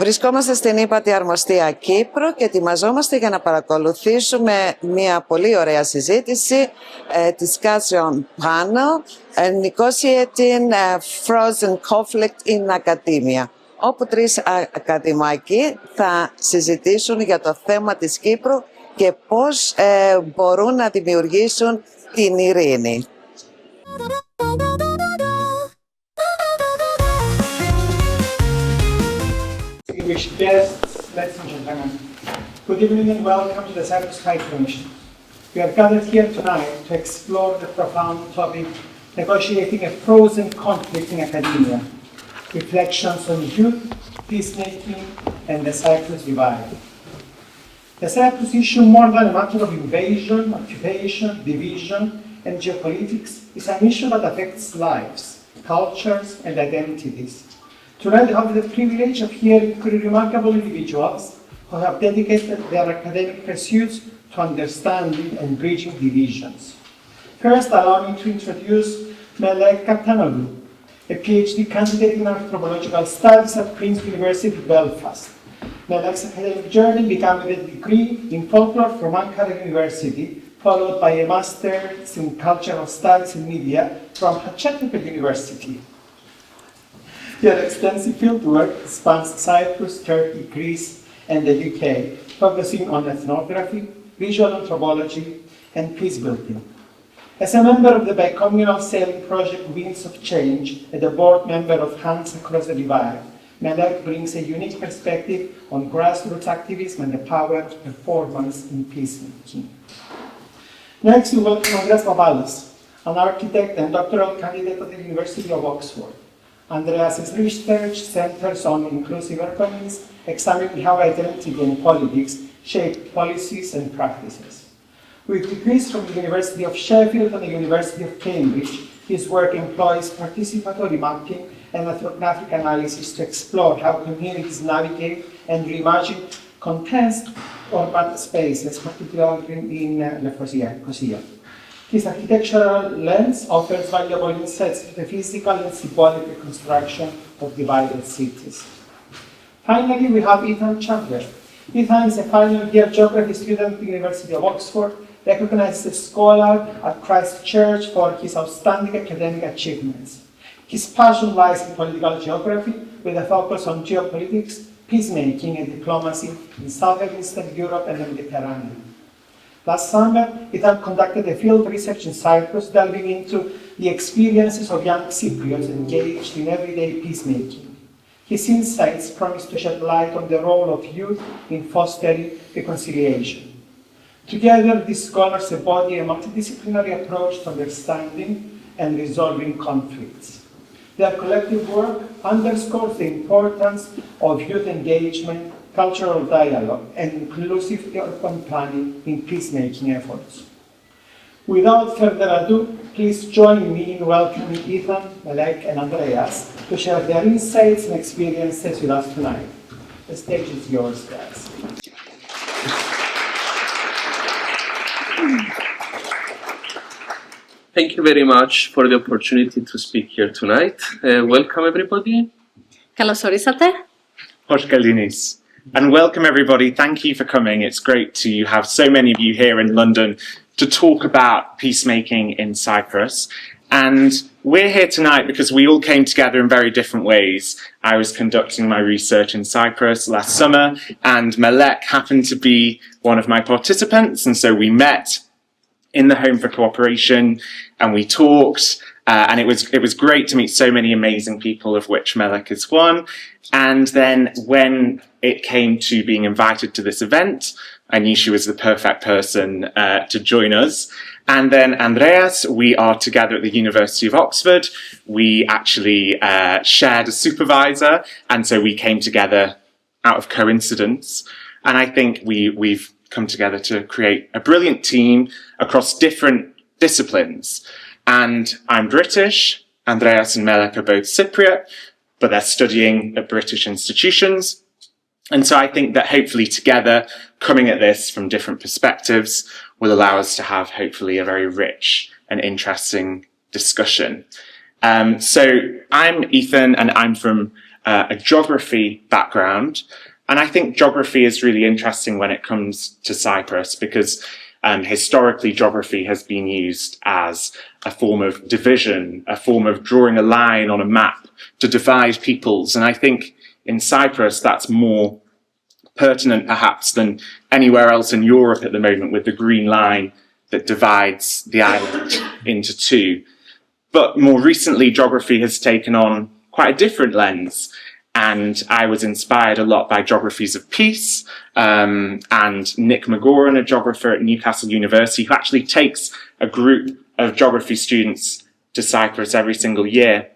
Βρισκόμαστε στην ύπατη αρμοστία Κύπρου και ετοιμαζόμαστε για να παρακολουθήσουμε μια πολύ ωραία συζήτηση, discussion panel, negotiating frozen conflict in academia, όπου τρεις ακαδημαϊκοί θα συζητήσουν για το θέμα της Κύπρου και πώς μπορούν να δημιουργήσουν την ειρήνη. Distinguished guests, ladies and gentlemen, good evening and welcome to the Cyprus High Commission. We are gathered here tonight to explore the profound topic, negotiating a frozen conflict in academia, reflections on youth, peacemaking, and the Cyprus divide. The Cyprus issue, more than a matter of invasion, occupation, division, and geopolitics, is an issue that affects lives, cultures, and identities. Tonight I have the privilege of hearing three remarkable individuals who have dedicated their academic pursuits to understanding and bridging divisions. First, allow me to introduce Melek Kaptanoğlu, a PhD candidate in anthropological studies at Queen's University, Belfast. Melek's academic journey began with a degree in folklore from Ankara University, followed by a master's in cultural studies and media from Hacettepe University. Their extensive fieldwork spans Cyprus, Turkey, Greece, and the UK, focusing on ethnography, visual anthropology, and peace building. As a member of the bicommunal sailing project Winds of Change and a board member of Hands Across the Divide, Melek brings a unique perspective on grassroots activism and the power of performance in peacemaking. Next, we welcome Andreas Papallas, an architect and doctoral candidate at the University of Oxford. Andreas's research centers on inclusive economies, examining how identity and politics shape policies and practices. With degrees from the University of Sheffield and the University of Cambridge, his work employs participatory mapping and ethnographic analysis to explore how communities navigate and reimagine contest urban spaces, particularly in Nicosia. His architectural lens offers valuable insights into the physical and symbolic reconstruction of divided cities. Finally, we have Ethan Chandler. Ethan is a final year geography student at the University of Oxford, recognized as a scholar at Christ Church for his outstanding academic achievements. His passion lies in political geography, with a focus on geopolitics, peacemaking, and diplomacy in Southern Eastern Europe and the Mediterranean. Last summer, Ethan conducted a field research in Cyprus, delving into the experiences of young Cypriots engaged in everyday peacemaking. His insights promise to shed light on the role of youth in fostering reconciliation. Together, these scholars embody a multidisciplinary approach to understanding and resolving conflicts. Their collective work underscores the importance of youth engagement, cultural dialogue, and inclusive urban planning in peacemaking efforts. Without further ado, please join me in welcoming Ethan, Melek, and Andreas to share their insights and experiences with us tonight. The stage is yours, guys. Thank you very much for the opportunity to speak here tonight. Welcome everybody. Καλώς ορίσατε. Hoş geldiniz. And welcome everybody. Thank you for coming. It's great to have so many of you here in London to talk about peacemaking in Cyprus. And we're here tonight because we all came together in very different ways. I was conducting my research in Cyprus last summer, and Melek happened to be one of my participants. And so we met in the Home for Cooperation and we talked. And it was great to meet so many amazing people, of which Melek is one. And then when it came to being invited to this event, I knew she was the perfect person to join us. And then Andreas, we are together at the University of Oxford. We actually shared a supervisor, and so we came together out of coincidence. And I think we've come together to create a brilliant team across different disciplines. And I'm British, Andreas and Melek are both Cypriot, but they're studying at British institutions. And so I think that hopefully together, coming at this from different perspectives will allow us to have hopefully a very rich and interesting discussion. So I'm Ethan and I'm from a geography background. And I think geography is really interesting when it comes to Cyprus because historically geography has been used as a form of division, a form of drawing a line on a map to divide peoples. And I think in Cyprus that's more pertinent perhaps than anywhere else in Europe at the moment, with the green line that divides the island into two. But more recently, geography has taken on quite a different lens. And I was inspired a lot by geographies of peace, and Nick McGoran, a geographer at Newcastle University, who actually takes a group of geography students to Cyprus every single year.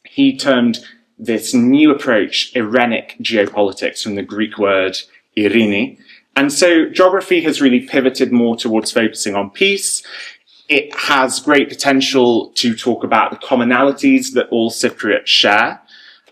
He termed this new approach Irenic geopolitics, from the Greek word irini. And so geography has really pivoted more towards focusing on peace. It has great potential to talk about the commonalities that all Cypriots share.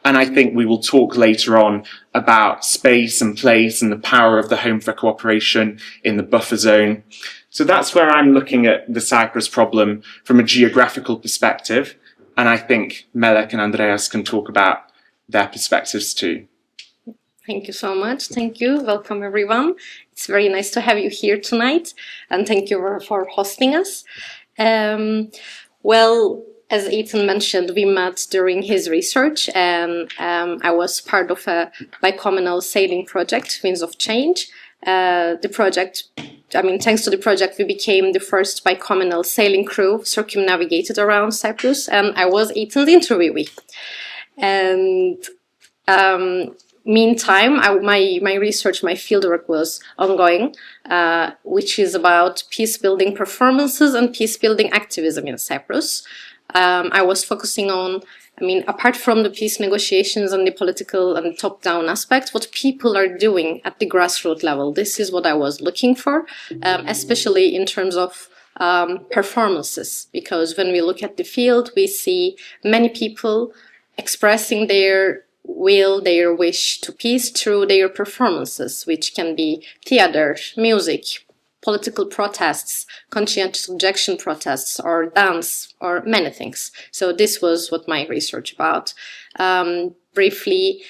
And I think we will talk later on about space and place and the power of the Home for Cooperation in the buffer zone. So that's where I'm looking at the Cyprus problem from a geographical perspective. And I think Melek and Andreas can talk about their perspectives too. Thank you so much. Thank you. Welcome, everyone. It's very nice to have you here tonight. And thank you for hosting us. Well, as Ethan mentioned, we met during his research, and I was part of a bicommunal sailing project, Winds of Change. The project, thanks to the project, we became the first bicommunal sailing crew circumnavigated around Cyprus, and I was Ethan's interviewee. And meantime, my research, my fieldwork was ongoing, which is about peace-building performances and peace-building activism in Cyprus. I was focusing on, apart from the peace negotiations and the political and top-down aspect, what people are doing at the grassroots level. This is what I was looking for, especially in terms of performances, because when we look at the field, we see many people expressing their will, their wish to peace through their performances, which can be theater, music, political protests, conscientious objection protests, or dance, or many things. So this was what my research about. Briefly,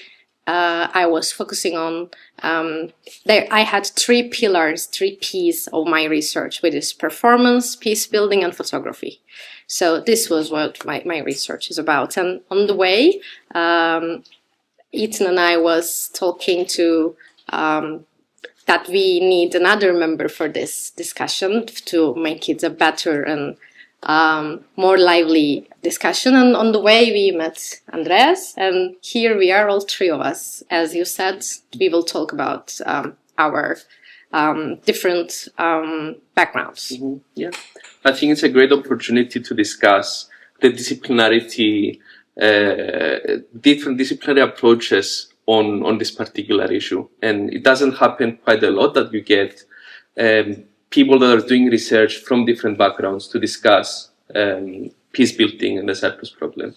I was focusing on, I had three pillars, 3 Ps of my research, which is performance, peace building, and photography. So this was what my research is about. And on the way, Ethan and I was talking to that we need another member for this discussion to make it a better and more lively discussion. And on the way, we met Andreas, and here we are, all 3 of us. As you said, we will talk about our different backgrounds. Mm-hmm. Yeah, I think it's a great opportunity to discuss the disciplinarity, different disciplinary approaches on this particular issue. And it doesn't happen quite a lot that you get people that are doing research from different backgrounds to discuss peace building and the Cyprus problem.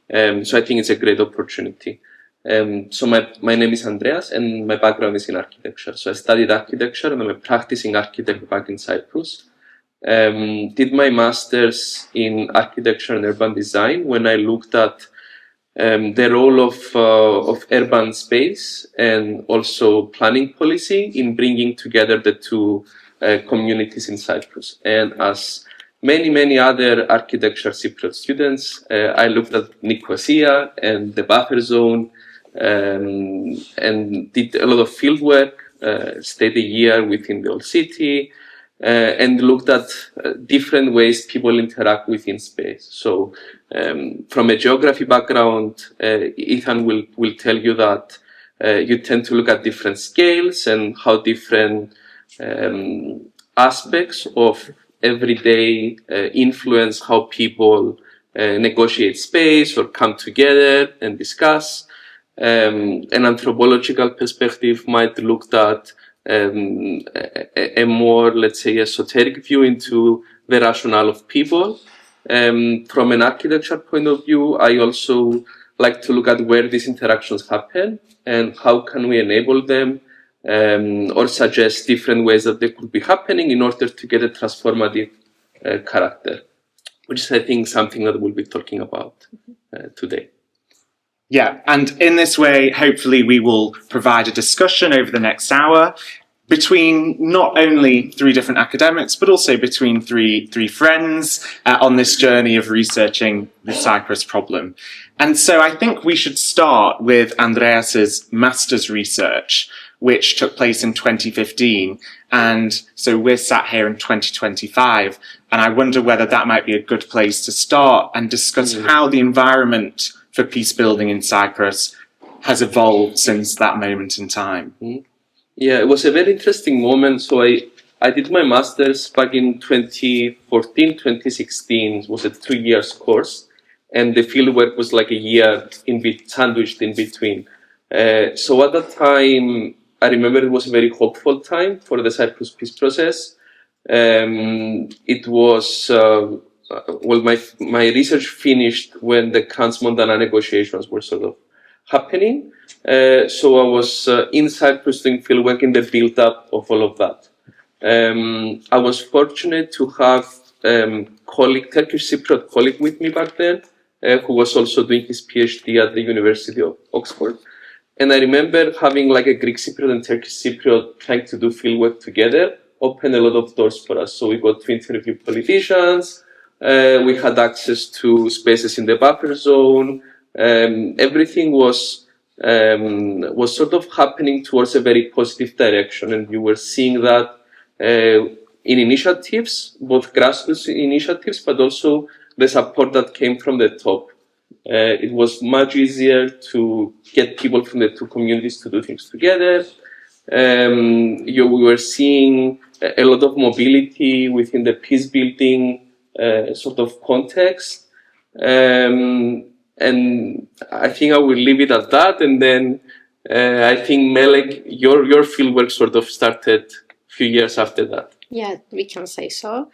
So I think it's a great opportunity. So my name is Andreas, and my background is in architecture. So I studied architecture, and I'm a practicing architect back in Cyprus. Did my master's in architecture and urban design when I looked at the role of urban space and also planning policy in bringing together the 2 communities in Cyprus. And as many other architecture Cypriot students, I looked at Nicosia and the buffer zone, and did a lot of field work, stayed a year within the old city, and looked at different ways people interact within space. So from a geography background, Ethan will tell you that you tend to look at different scales and how different aspects of everyday influence how people negotiate space or come together and discuss. An anthropological perspective might look at a more, let's say, esoteric view into the rationale of people. From an architecture point of view, I also like to look at where these interactions happen and how can we enable them, or suggest different ways that they could be happening in order to get a transformative character, which is, I think, something that we'll be talking about today. Yeah, and in this way, hopefully we will provide a discussion over the next hour between not only three different academics, but also between three friends on this journey of researching the Cyprus problem. And so I think we should start with Andreas's master's research, which took place in 2015. And so we're sat here in 2025. And I wonder whether that might be a good place to start and discuss how the environment for peace building in Cyprus has evolved since that moment in time. Yeah, it was a very interesting moment. So I did my master's back in 2014, 2016. It was a 3 years course. And the fieldwork was like a year sandwiched in between. So at that time, I remember it was a very hopeful time for the Cyprus peace process. It was, my research finished when the Trans-Montana negotiations were sort of happening. So I was in Cyprus doing fieldwork in the build-up of all of that. I was fortunate to have Turkish Cypriot colleague with me back then, who was also doing his PhD at the University of Oxford. And I remember having like a Greek Cypriot and Turkish Cypriot trying to do fieldwork together, opened a lot of doors for us. So we got to interview politicians, we had access to spaces in the buffer zone, everything was sort of happening towards a very positive direction. And you were seeing that in initiatives, both grassroots initiatives, but also the support that came from the top. It was much easier to get people from the two communities to do things together. We were seeing a lot of mobility within the peace building sort of context. And I think I will leave it at that. And then I think, Melek, your fieldwork sort of started a few years after that. Yeah, we can say so.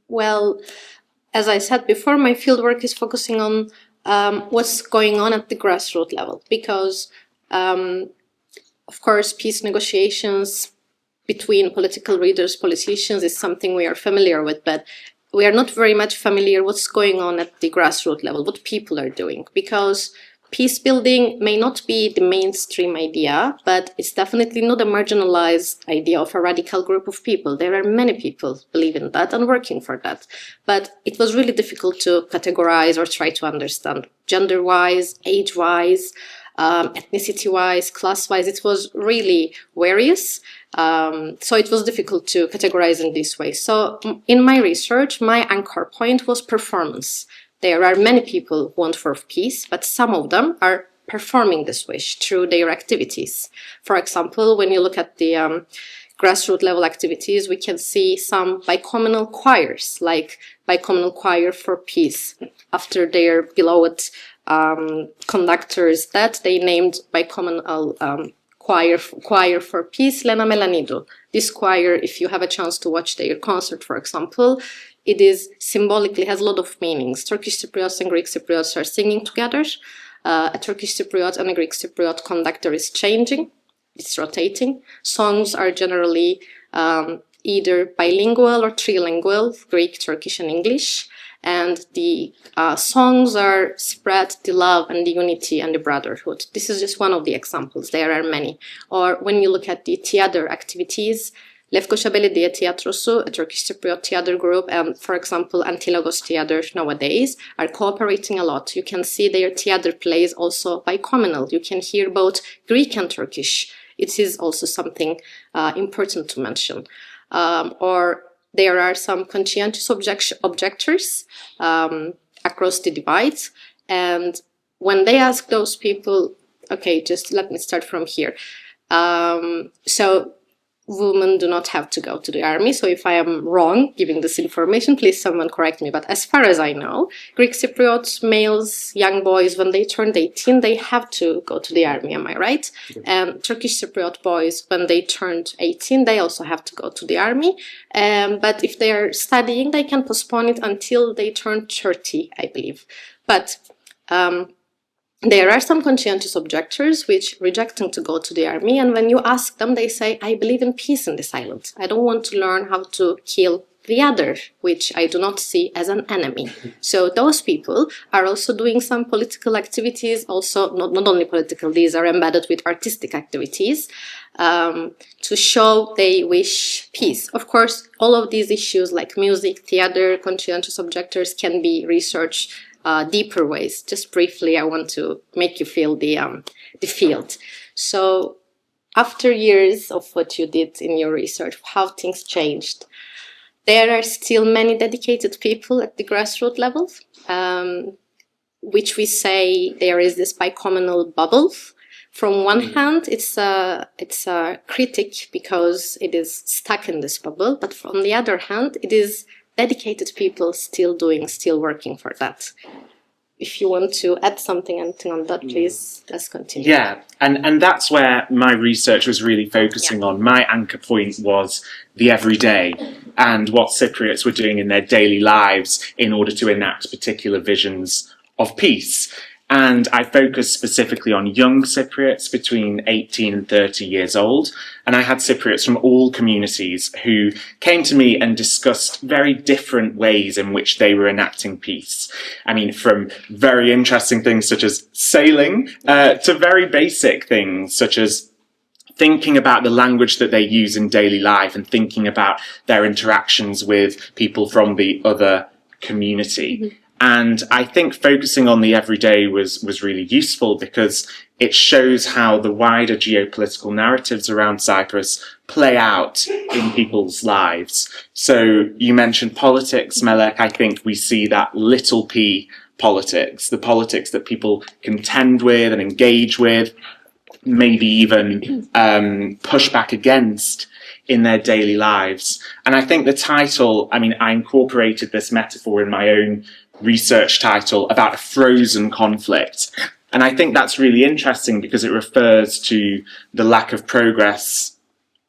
Well, as I said before, my fieldwork is focusing on what's going on at the grassroots level, because, of course, peace negotiations between political leaders, politicians is something we are familiar with, but we are not very much familiar what's going on at the grassroots level, what people are doing, because peace building may not be the mainstream idea, but it's definitely not a marginalized idea of a radical group of people. There are many people believe in that and working for that. But it was really difficult to categorize or try to understand gender-wise, age-wise, ethnicity-wise, class-wise. It was really various. So it was difficult to categorize in this way. So in my research, my anchor point was performance. There are many people who want for peace, but some of them are performing this wish through their activities. For example, when you look at the grassroots level activities, we can see some bicommunal choirs, like Bicommunal Choir for Peace. After their beloved conductor's death, they named Bicommunal Choir for Peace Lena Melanidou. This choir, if you have a chance to watch their concert, for example, it is symbolically has a lot of meanings. Turkish Cypriots and Greek Cypriots are singing together. A Turkish Cypriot and a Greek Cypriot conductor is changing. It's rotating. Songs are generally either bilingual or trilingual, Greek, Turkish, and English. And the songs are spread the love and the unity and the brotherhood. This is just one of the examples. There are many. Or when you look at the theater activities, Lefkoşa Belediye Tiyatrosu, a Turkish Cypriot theater group, and for example, Antilagos Theater nowadays are cooperating a lot. You can see their theater plays also bicommunal. You can hear both Greek and Turkish. It is also something important to mention. Or there are some conscientious objectors across the divide. And when they ask those people, okay, just let me start from here. So women do not have to go to the army. So if I am wrong giving this information, please someone correct me. But as far as I know, Greek Cypriot males, young boys, when they turned 18, they have to go to the army. Am I right? And Turkish Cypriot boys, when they turned 18, they also have to go to the army. But if they are studying, they can postpone it until they turn 30, I believe. But there are some conscientious objectors which rejecting to go to the army, and when you ask them, they say, I believe in peace in this island. I don't want to learn how to kill the other, which I do not see as an enemy. So those people are also doing some political activities, also not only political, these are embedded with artistic activities, to show they wish peace. Of course, all of these issues like music, theater, conscientious objectors can be researched deeper ways. Just briefly, I want to make you feel the field. So after years of what you did in your research, how things changed, there are still many dedicated people at the grassroots level, which we say there is this bicommunal bubble. From one hand, it's a critic because it is stuck in this bubble, but from the other hand, it is dedicated people still working for that. If you want to add something on that, please, let's continue. Yeah, and that's where my research was really focusing on. My anchor point was the everyday and what Cypriots were doing in their daily lives in order to enact particular visions of peace. And I focused specifically on young Cypriots between 18 and 30 years old. And I had Cypriots from all communities who came to me and discussed very different ways in which they were enacting peace. I mean, from very interesting things such as sailing to very basic things such as thinking about the language that they use in daily life and thinking about their interactions with people from the other community. Mm-hmm. And I think focusing on the everyday was really useful because it shows how the wider geopolitical narratives around Cyprus play out in people's lives. So you mentioned politics, Melek. I think we see that little p politics, the politics that people contend with and engage with, maybe even push back against in their daily lives. And I think the title, I mean, I incorporated this metaphor in my own research title about a frozen conflict. And I think that's really interesting because it refers to the lack of progress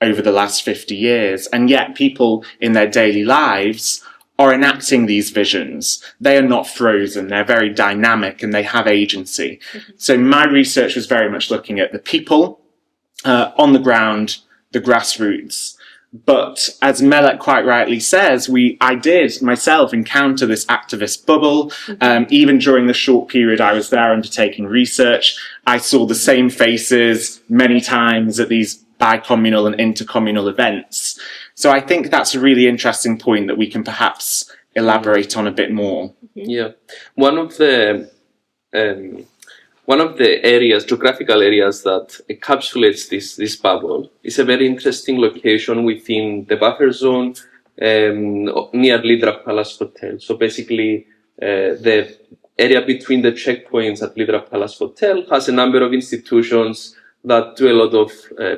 over the last 50 years. And yet people in their daily lives are enacting these visions. They are not frozen. They're very dynamic and they have agency. Mm-hmm. So my research was very much looking at the people on the ground, the grassroots. But as Melek quite rightly says, I did myself encounter this activist bubble. Even during the short period I was there undertaking research, I saw the same faces many times at these bicommunal and intercommunal events. So I think that's a really interesting point that we can perhaps elaborate on a bit more. Yeah, one of the areas, geographical areas that encapsulates this bubble is a very interesting location within the buffer zone near Lidra Palace Hotel. So basically, the area between the checkpoints at Lidra Palace Hotel has a number of institutions that do a lot of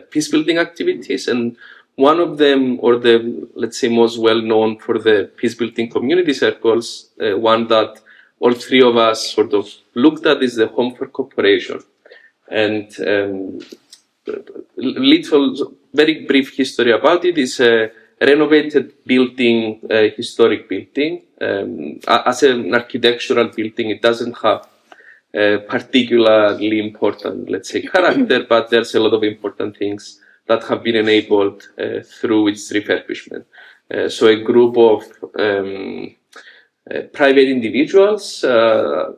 peace-building activities, and one of them, or the, let's say, most well-known for the peace-building community circles, one that all three of us sort of looked at is the Home for Cooperation. And very brief history about it is a renovated building, historic building. As an architectural building, it doesn't have particularly important, let's say, character, but there's a lot of important things that have been enabled through its refurbishment. So a group of private individuals, a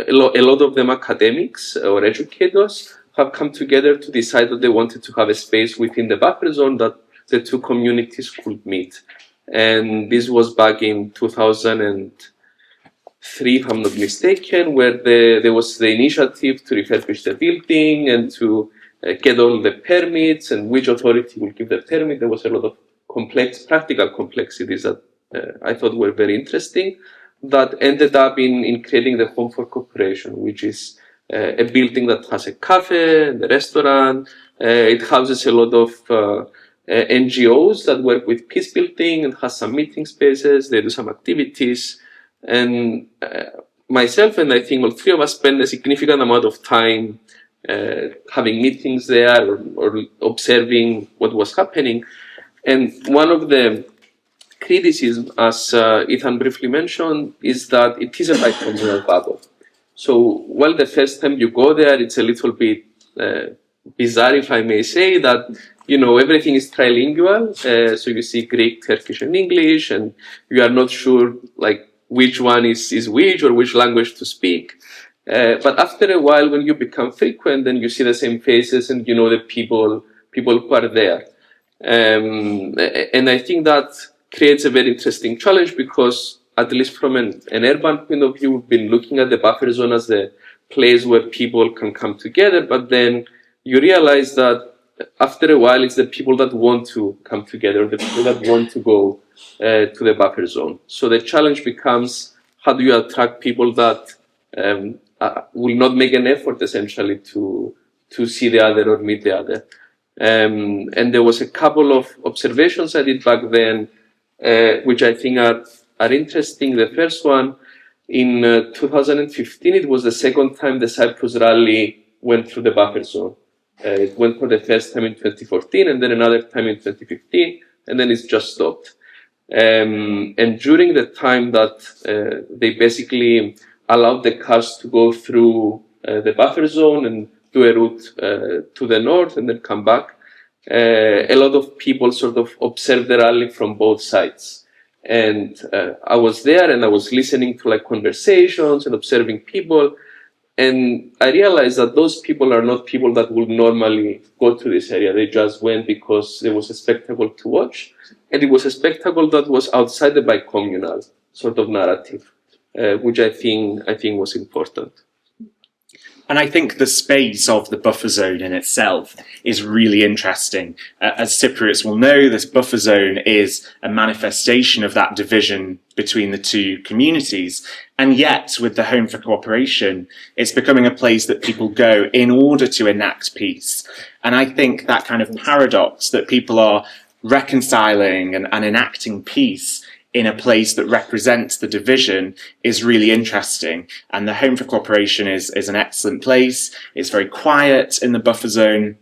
lot of them academics or educators, have come together to decide that they wanted to have a space within the buffer zone that the two communities could meet. And this was back in 2003, if I'm not mistaken, where there was the initiative to refurbish the building and to get all the permits and which authority will give the permit. There was a lot of practical complexities that I thought were very interesting, that ended up in creating the Home for Cooperation, which is a building that has a cafe and a restaurant. It houses a lot of NGOs that work with peace building and has some meeting spaces. They do some activities. And myself and I think all three of us spend a significant amount of time having meetings there or observing what was happening. And one of the criticism, as Ethan briefly mentioned, is that it is a bicommunal bubble. So, well, the first time you go there, it's a little bit bizarre, if I may say, that everything is trilingual. So you see Greek, Turkish, and English, and you are not sure like which one is which or which language to speak. But after a while, when you become frequent, then you see the same faces and you know the people who are there. And I think that creates a very interesting challenge because, at least from an urban point of view, we've been looking at the buffer zone as the place where people can come together, but then you realize that after a while it's the people that want to come together, the people that want to go to the buffer zone. So the challenge becomes, how do you attract people that will not make an effort essentially to see the other or meet the other. And there was a couple of observations I did back then, which I think are interesting. The first one, in 2015, it was the second time the Cyprus rally went through the buffer zone. It went for the first time in 2014 and then another time in 2015, and then it's just stopped. And during the time that they basically allowed the cars to go through the buffer zone and do a route to the north and then come back, a lot of people sort of observed the rally from both sides. And I was there and I was listening to like conversations and observing people. And I realized that those people are not people that would normally go to this area. They just went because there was a spectacle to watch. And it was a spectacle that was outside the bicommunal sort of narrative, which I think was important. And I think the space of the buffer zone in itself is really interesting. As Cypriots will know, this buffer zone is a manifestation of that division between the two communities. And yet, with the Home for Cooperation, it's becoming a place that people go in order to enact peace. And I think that kind of paradox that people are reconciling and enacting peace in a place that represents the division is really interesting. And the Home for Cooperation is an excellent place. It's very quiet in the buffer zone.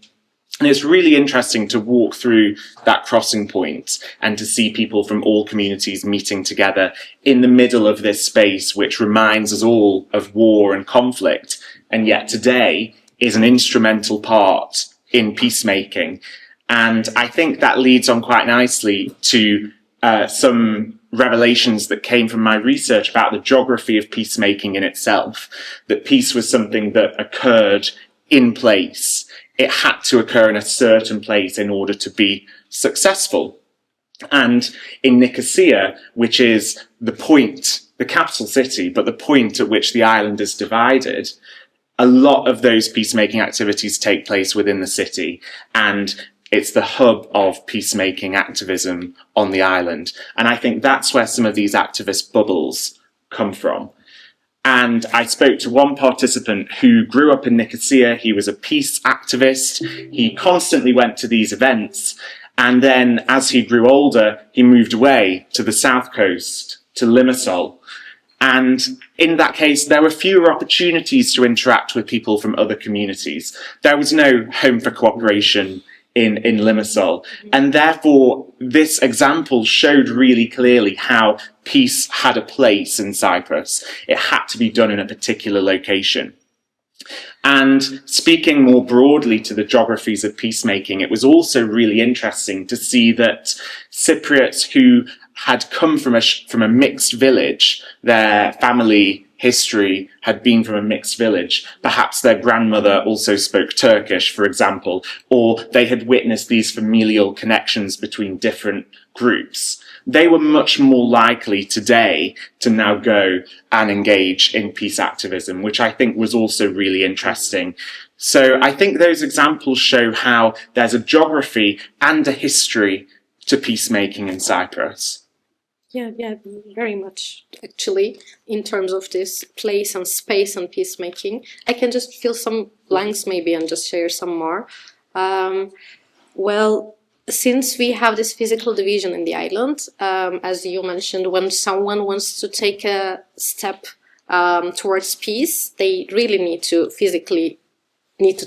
And it's really interesting to walk through that crossing point and to see people from all communities meeting together in the middle of this space, which reminds us all of war and conflict, and yet today is an instrumental part in peacemaking. And I think that leads on quite nicely to some revelations that came from my research about the geography of peacemaking in itself, that peace was something that occurred in place. It had to occur in a certain place in order to be successful. And in Nicosia, which is the point, the capital city, but the point at which the island is divided, a lot of those peacemaking activities take place within the city, and it's the hub of peacemaking activism on the island. And I think that's where some of these activist bubbles come from. And I spoke to one participant who grew up in Nicosia. He was a peace activist. He constantly went to these events. And then as he grew older, he moved away to the south coast, to Limassol. And in that case, there were fewer opportunities to interact with people from other communities. There was no Home for Cooperation in Limassol. And therefore, this example showed really clearly how peace had a place in Cyprus. It had to be done in a particular location. And speaking more broadly to the geographies of peacemaking, it was also really interesting to see that Cypriots who had come from a mixed village, their family history had been from a mixed village. Perhaps their grandmother also spoke Turkish, for example, or they had witnessed these familial connections between different groups. They were much more likely today to now go and engage in peace activism, which I think was also really interesting. So I think those examples show how there's a geography and a history to peacemaking in Cyprus. Yeah, very much, actually, in terms of this place and space and peacemaking. I can just fill some blanks maybe and just share some more. Well, since we have this physical division in the island, as you mentioned, when someone wants to take a step towards peace, they really need to physically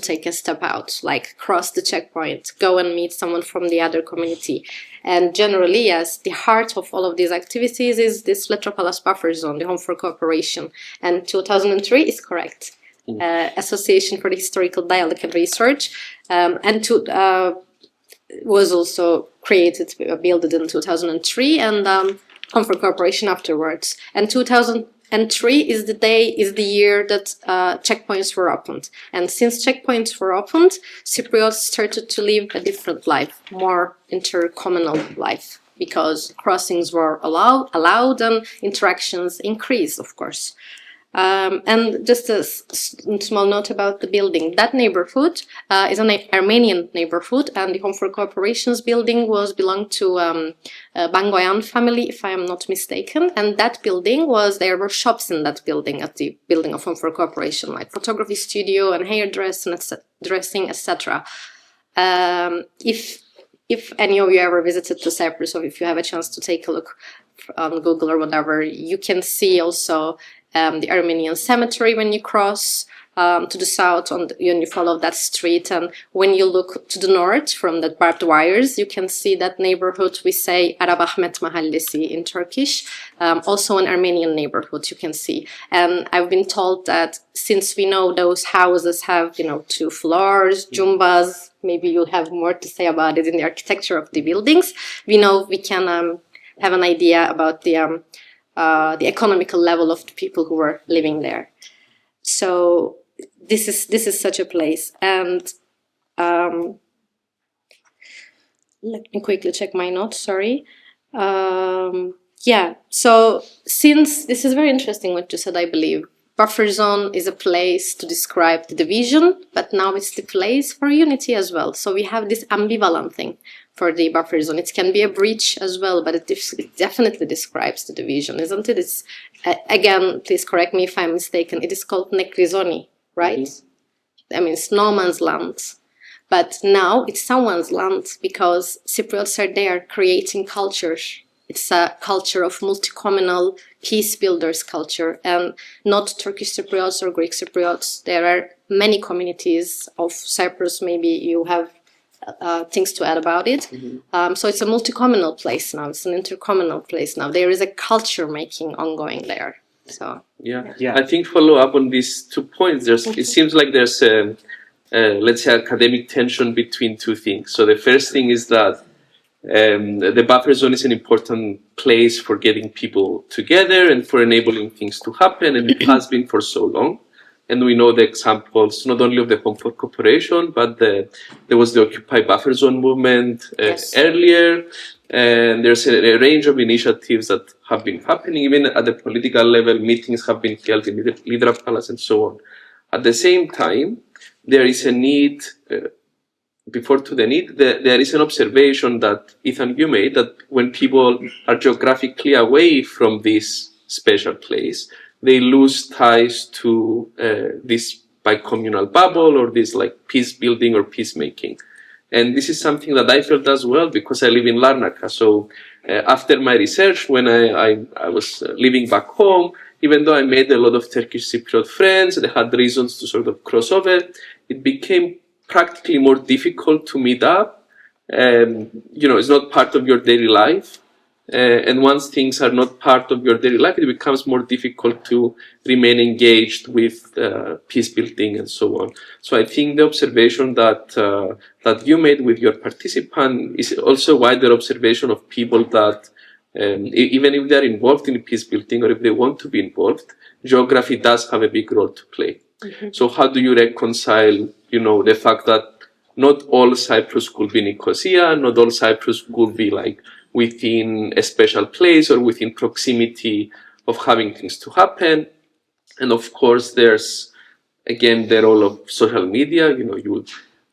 take a step out, like cross the checkpoint, go and meet someone from the other community. And generally, yes, the heart of all of these activities is this Letropallas buffer zone, the Home for Cooperation. And 2003 is correct. Association for the Historical Dialogue and Research. And to was also created, built in 2003, and Home for Cooperation afterwards. And 2003 is the year that checkpoints were opened. And since checkpoints were opened, Cypriots started to live a different life, more intercommunal life, because crossings were allowed and interactions increased, of course. And just a small note about the building. That neighborhood is an Armenian neighborhood, and the Home for Cooperation's building belonged to Bangoyan family, if I am not mistaken. And that building there were shops in that building, at the building of Home for Cooperation, like photography studio and hairdressing, etc. If any of you ever visited to Cyprus, or if you have a chance to take a look on Google or whatever, you can see also the Armenian cemetery when you cross to the south when you follow that street. And when you look to the north from the barbed wires, you can see that neighborhood. We say Arabahmet Mahallesi in Turkish, also an Armenian neighborhood you can see. And I've been told that since we know those houses have, 2 floors, jumbas, maybe you'll have more to say about it in the architecture of the buildings. We know we can have an idea about the economical level of the people who were living there. So this is such a place. And let me quickly check my notes, sorry. So since this is very interesting what you said, I believe. Buffer zone is a place to describe the division, but now it's the place for unity as well. So we have this ambivalent thing for the buffer zone. It can be a breach as well, but it definitely describes the division, isn't it? It's, again, please correct me if I'm mistaken, it is called nekrizoni, right? Mm-hmm. I mean, it's no man's land. But now it's someone's land because Cypriots are there creating cultures. It's a culture of multi-communal peace builders culture, and not Turkish Cypriots or Greek Cypriots. There are many communities of Cyprus. Maybe you have things to add about it. Mm-hmm. So it's a multi-communal place now. It's an intercommunal place now. There is a culture making ongoing there. So yeah. I think follow up on these 2 points. It seems like there's let's say academic tension between 2 things. So the first thing is that the buffer zone is an important place for getting people together and for enabling things to happen, and it has been for so long. And we know the examples not only of the Home for Cooperation, but there was the Occupy Buffer Zone movement earlier, and there's a range of initiatives that have been happening. Even at the political level, meetings have been held in Leader Palace and so on. At the same time, there is a need. There is an observation that, Ethan, you made, that when people are geographically away from this special place, they lose ties to this bicommunal bubble or this like peace building or peacemaking. And this is something that I felt as well because I live in Larnaca. So after my research, when I was living back home, even though I made a lot of Turkish Cypriot friends, they had reasons to sort of cross over, it became practically more difficult to meet up. It's not part of your daily life. And once things are not part of your daily life, it becomes more difficult to remain engaged with peace building and so on. So I think the observation that you made with your participant is also a wider observation of people that even if they're involved in peace building or if they want to be involved, geography does have a big role to play. Mm-hmm. So how do you reconcile, the fact that not all Cyprus could be Nicosia, not all Cyprus could be like within a special place or within proximity of having things to happen. And of course, there's, again, the role of social media. You will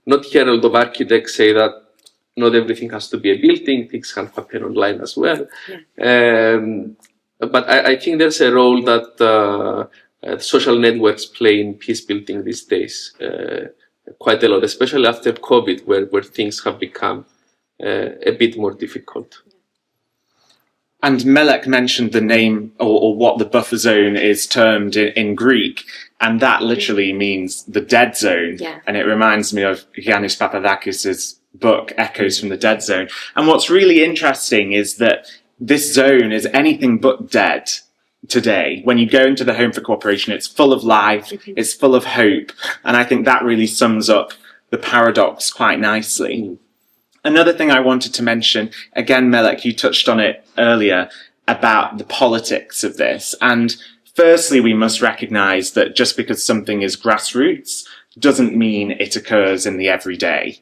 not hear a lot of architects say that not everything has to be a building, things can happen online as well. Yeah. But I think there's a role that social networks play in peace building these days quite a lot, especially after COVID, where things have become a bit more difficult. And Melek mentioned the name or what the buffer zone is termed in Greek, and that literally means the dead zone. Yeah. And it reminds me of Andreas Papallas's book, Echoes from the Dead Zone. And what's really interesting is that this zone is anything but dead today. When you go into the Home for Cooperation, it's full of life, it's full of hope. And I think that really sums up the paradox quite nicely. Another thing I wanted to mention, again, Melek, you touched on it earlier, about the politics of this. And firstly, we must recognise that just because something is grassroots doesn't mean it occurs in the everyday.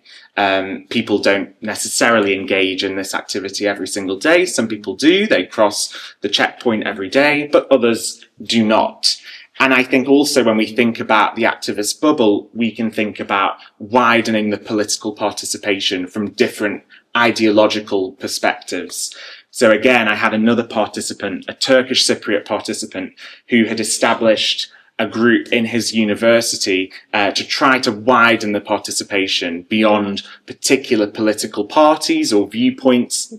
People don't necessarily engage in this activity every single day. Some people do, they cross the checkpoint every day, but others do not. And I think also when we think about the activist bubble, we can think about widening the political participation from different ideological perspectives. So again, I had another participant, a Turkish Cypriot participant, who had established a group in his university to try to widen the participation beyond particular political parties or viewpoints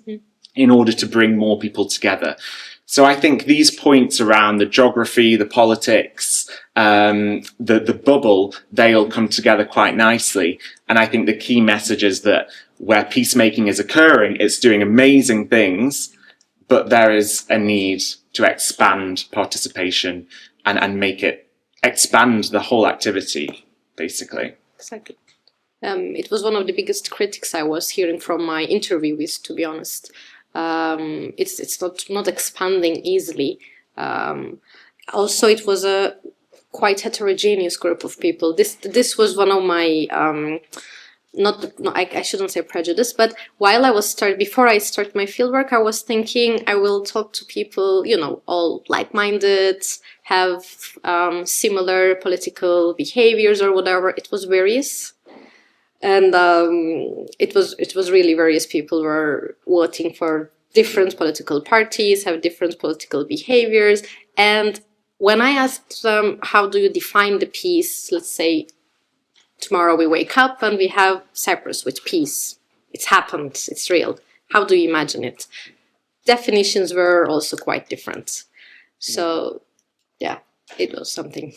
in order to bring more people together. So I think these points around the geography, the politics, the bubble, they'll come together quite nicely. And I think the key message is that where peacemaking is occurring, it's doing amazing things, but there is a need to expand participation and make it expand the whole activity, basically. Exactly. It was one of the biggest critics I was hearing from my interviewees, to be honest. It's not expanding easily. Also, it was a quite heterogeneous group of people. This was one of my I shouldn't say prejudice, but before I start my fieldwork, I was thinking I will talk to people, all like-minded, have similar political behaviors or whatever. It was various. And it was really various people were voting for different political parties, have different political behaviors. And when I asked them, how do you define the peace? Let's say tomorrow we wake up and we have Cyprus with peace. It's happened. It's real. How do you imagine it? Definitions were also quite different. So, yeah, it was something.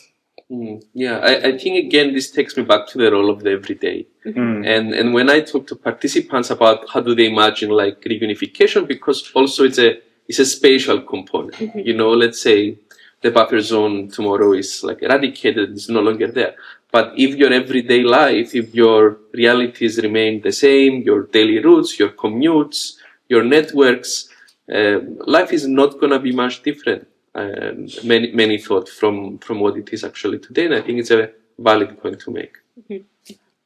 Yeah, I think again this takes me back to the role of the everyday. And when I talk to participants about how do they imagine like reunification, because also it's a spatial component. Let's say the buffer zone tomorrow is like eradicated, it's no longer there. But if your everyday life, if your realities remain the same, your daily routes, your commutes, your networks, life is not going to be much different. Many thought from what it is actually today, and I think it's a valid point to make.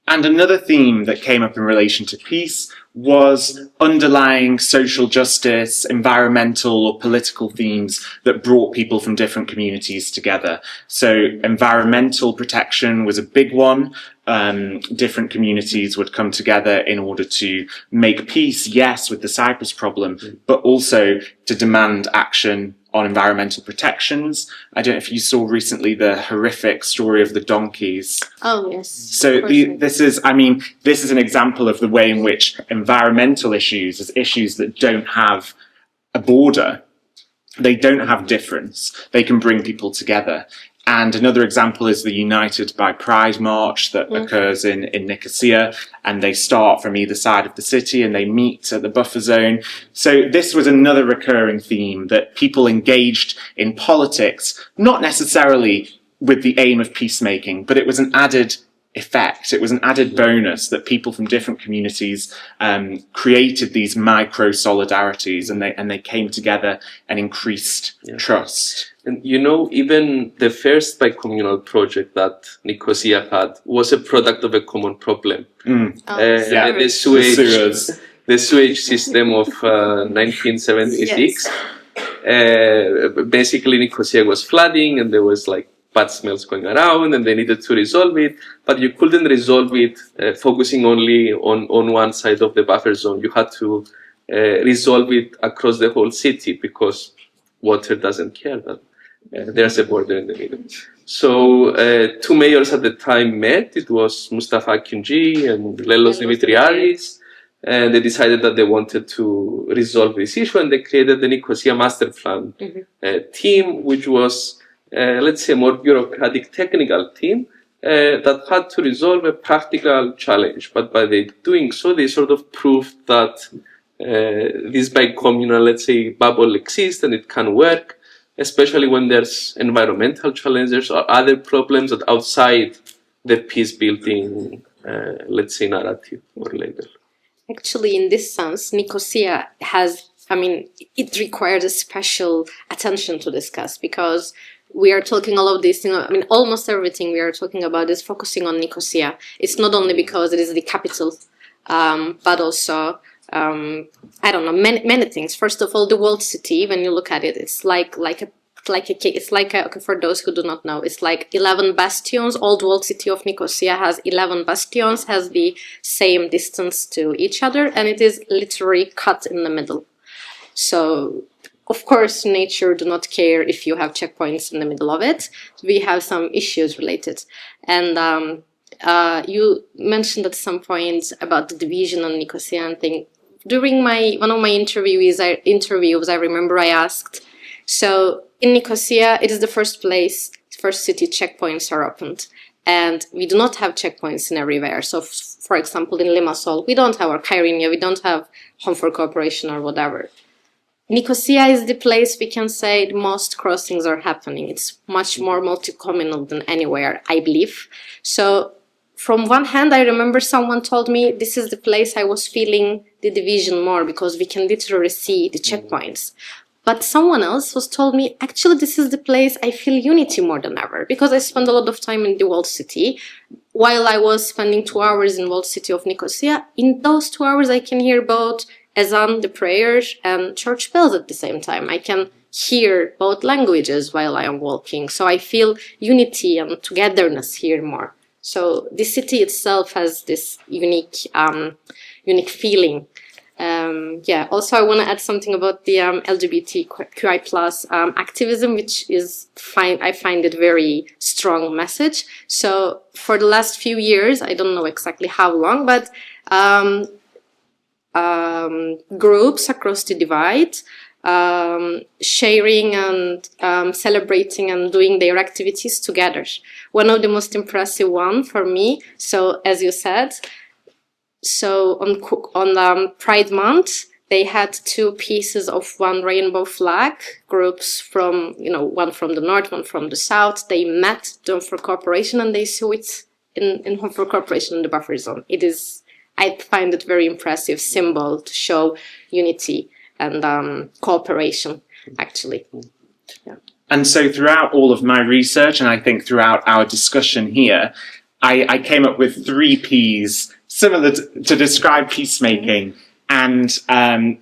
And another theme that came up in relation to peace was underlying social justice, environmental or political themes that brought people from different communities together. So environmental protection was a big one. Different communities would come together in order to make peace, yes, with the Cyprus problem, but also to demand action on environmental protections. I don't know if you saw recently the horrific story of the donkeys. Oh, yes. So this is an example of the way in which environmental issues, as issues that don't have a border, they don't have difference, they can bring people together. And another example is the United by Pride march that occurs in Nicosia, and they start from either side of the city and they meet at the buffer zone. So this was another recurring theme, that people engaged in politics, not necessarily with the aim of peacemaking, but it was an added effect. It was an added bonus that people from different communities created these micro solidarities, and they came together and increased trust. And even the first bicommunal project that Nicosia had was a product of a common problem. The sewage system of 1976. Yes. Basically, Nicosia was flooding, and there was like bad smells going around, and they needed to resolve it, but you couldn't resolve it focusing only on one side of the buffer zone. You had to resolve it across the whole city, because water doesn't care that there's a border in the middle. So two mayors at the time met. It was Mustafa Akinci and Lelos Dimitriadis, and they decided that they wanted to resolve this issue, and they created the Nicosia Master Plan team, which was let's say, more bureaucratic technical team that had to resolve a practical challenge. But by doing so, they sort of proved that this bicommunal, let's say, bubble exists and it can work, especially when there's environmental challenges or other problems that outside the peace building, let's say, narrative or label. Actually, in this sense, Nicosia has, I mean, it requires a special attention to discuss, because we are talking all of these things. I mean, almost everything we are talking about is focusing on Nicosia. It's not only because it is the capital, but also, I don't know, many things. First of all, the walled city, when you look at it, it's like okay, for those who do not know, it's like 11 bastions. Old walled city of Nicosia has 11 bastions, has the same distance to each other, and it is literally cut in the middle. So, of course, nature do not care if you have checkpoints in the middle of it. We have some issues related. And you mentioned at some point about the division on Nicosia and thing. During one of my interviews, I remember I asked, so in Nicosia, it is the first city checkpoints are opened. And we do not have checkpoints in everywhere. So, for example, in Limassol, we don't have, or Kyrenia, we don't have Home for Cooperation or whatever. Nicosia is the place we can say the most crossings are happening. It's much more multi-communal than anywhere, I believe. So, from one hand, I remember someone told me this is the place I was feeling the division more, because we can literally see the checkpoints. But someone else was told me, actually, this is the place I feel unity more than ever, because I spend a lot of time in the walled city. While I was spending 2 hours in walled city of Nicosia, in those 2 hours I can hear both Ezan, the prayers, and church bells at the same time. I can hear both languages while I am walking. So I feel unity and togetherness here more. So the city itself has this unique feeling. Also, I want to add something about the LGBTQI+ activism, which is I find it very strong message. So for the last few years, I don't know exactly how long, but groups across the divide, sharing and celebrating and doing their activities together. One of the most impressive one for me, so as you said, so on Pride Month, they had 2 pieces of one rainbow flag, groups from, one from the north, one from the south. They met, Home for Cooperation, and they saw it in Home for Cooperation in the buffer zone. I find it very impressive symbol to show unity and cooperation, actually. Yeah. And so throughout all of my research, and I think throughout our discussion here, I came up with 3 Ps similar to describe peacemaking, and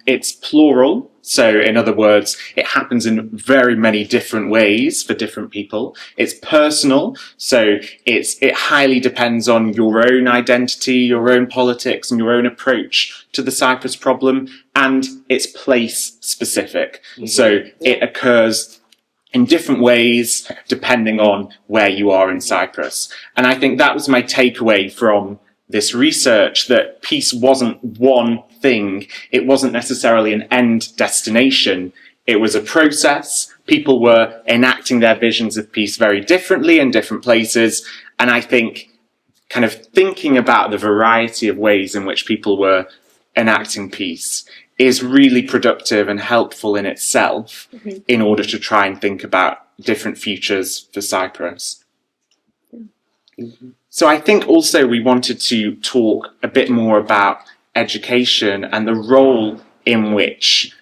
it's plural. So in other words, it happens in very many different ways for different people. It's personal, so it highly depends on your own identity, your own politics, and your own approach to the Cyprus problem, and it's place specific. So it occurs in different ways depending on where you are in Cyprus. And I think that was my takeaway from this research, that peace wasn't one thing. It wasn't necessarily an end destination. It was a process. People were enacting their visions of peace very differently in different places. And I think kind of thinking about the variety of ways in which people were enacting peace is really productive and helpful in itself in order to try and think about different futures for Cyprus. So I think also we wanted to talk a bit more about education and the role in which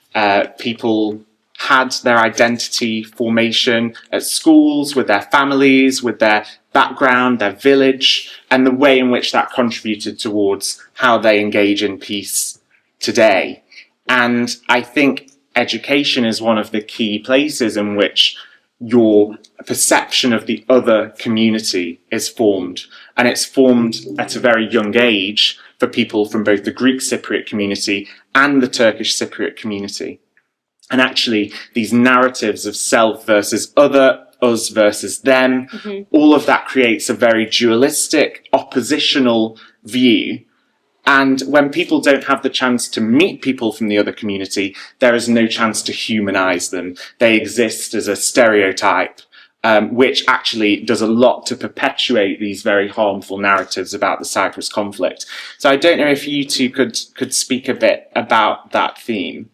people had their identity formation at schools, with their families, with their background, their village, and the way in which that contributed towards how they engage in peace today. And I think education is one of the key places in which your perception of the other community is formed. And it's formed at a very young age for people from both the Greek Cypriot community and the Turkish Cypriot community. And actually, these narratives of self versus other, us versus them, all of that creates a very dualistic, oppositional view. And when people don't have the chance to meet people from the other community, there is no chance to humanize them. They exist as a stereotype, which actually does a lot to perpetuate these very harmful narratives about the Cyprus conflict. So I don't know if you two could speak a bit about that theme.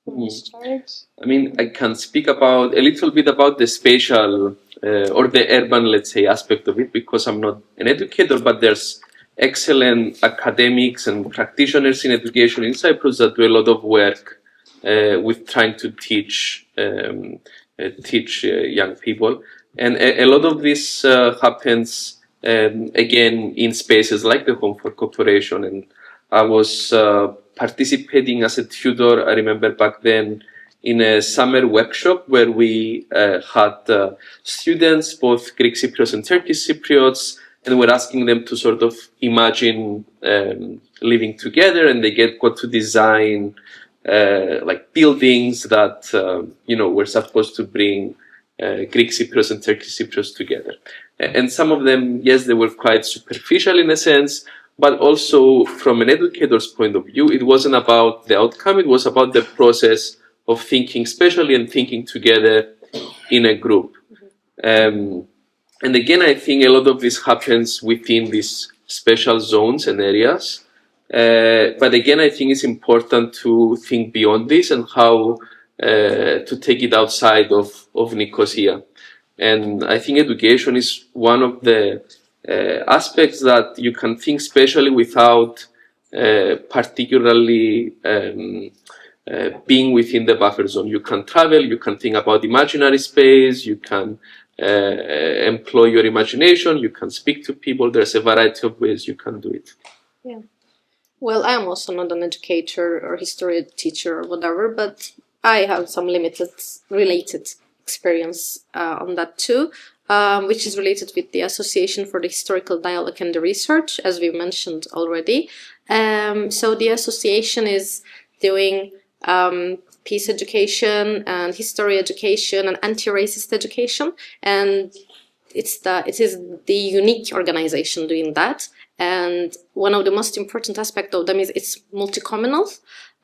I mean, I can speak about a little bit about the spatial or the urban, let's say, aspect of it, because I'm not an educator, but there's excellent academics and practitioners in education in Cyprus that do a lot of work with trying to teach young people. And a lot of this happens again in spaces like the Home for Cooperation. And I was participating as a tutor, I remember back then, in a summer workshop where we had students, both Greek Cypriots and Turkish Cypriots, and we're asking them to sort of imagine living together, and they got to design like buildings that were supposed to bring Greek Cypriots and Turkish Cypriots together. And some of them, yes, they were quite superficial in a sense, but also from an educator's point of view, it wasn't about the outcome, it was about the process of thinking spatially and thinking together in a group. And again, I think a lot of this happens within these special zones and areas. But again, I think it's important to think beyond this and how to take it outside of Nicosia. And I think education is one of the aspects that you can think spatially without particularly being within the buffer zone. You can travel, you can think about imaginary space, you can employ your imagination, you can speak to people. There's a variety of ways you can do it. Yeah. Well, I'm also not an educator or history teacher or whatever, but I have some limited related experience on that too, which is related with the Association for the Historical Dialogue and the Research, as we mentioned already. So the association is doing peace education and history education and anti-racist education, and it is the unique organization doing that. And one of the most important aspects of them is it's multi-communal.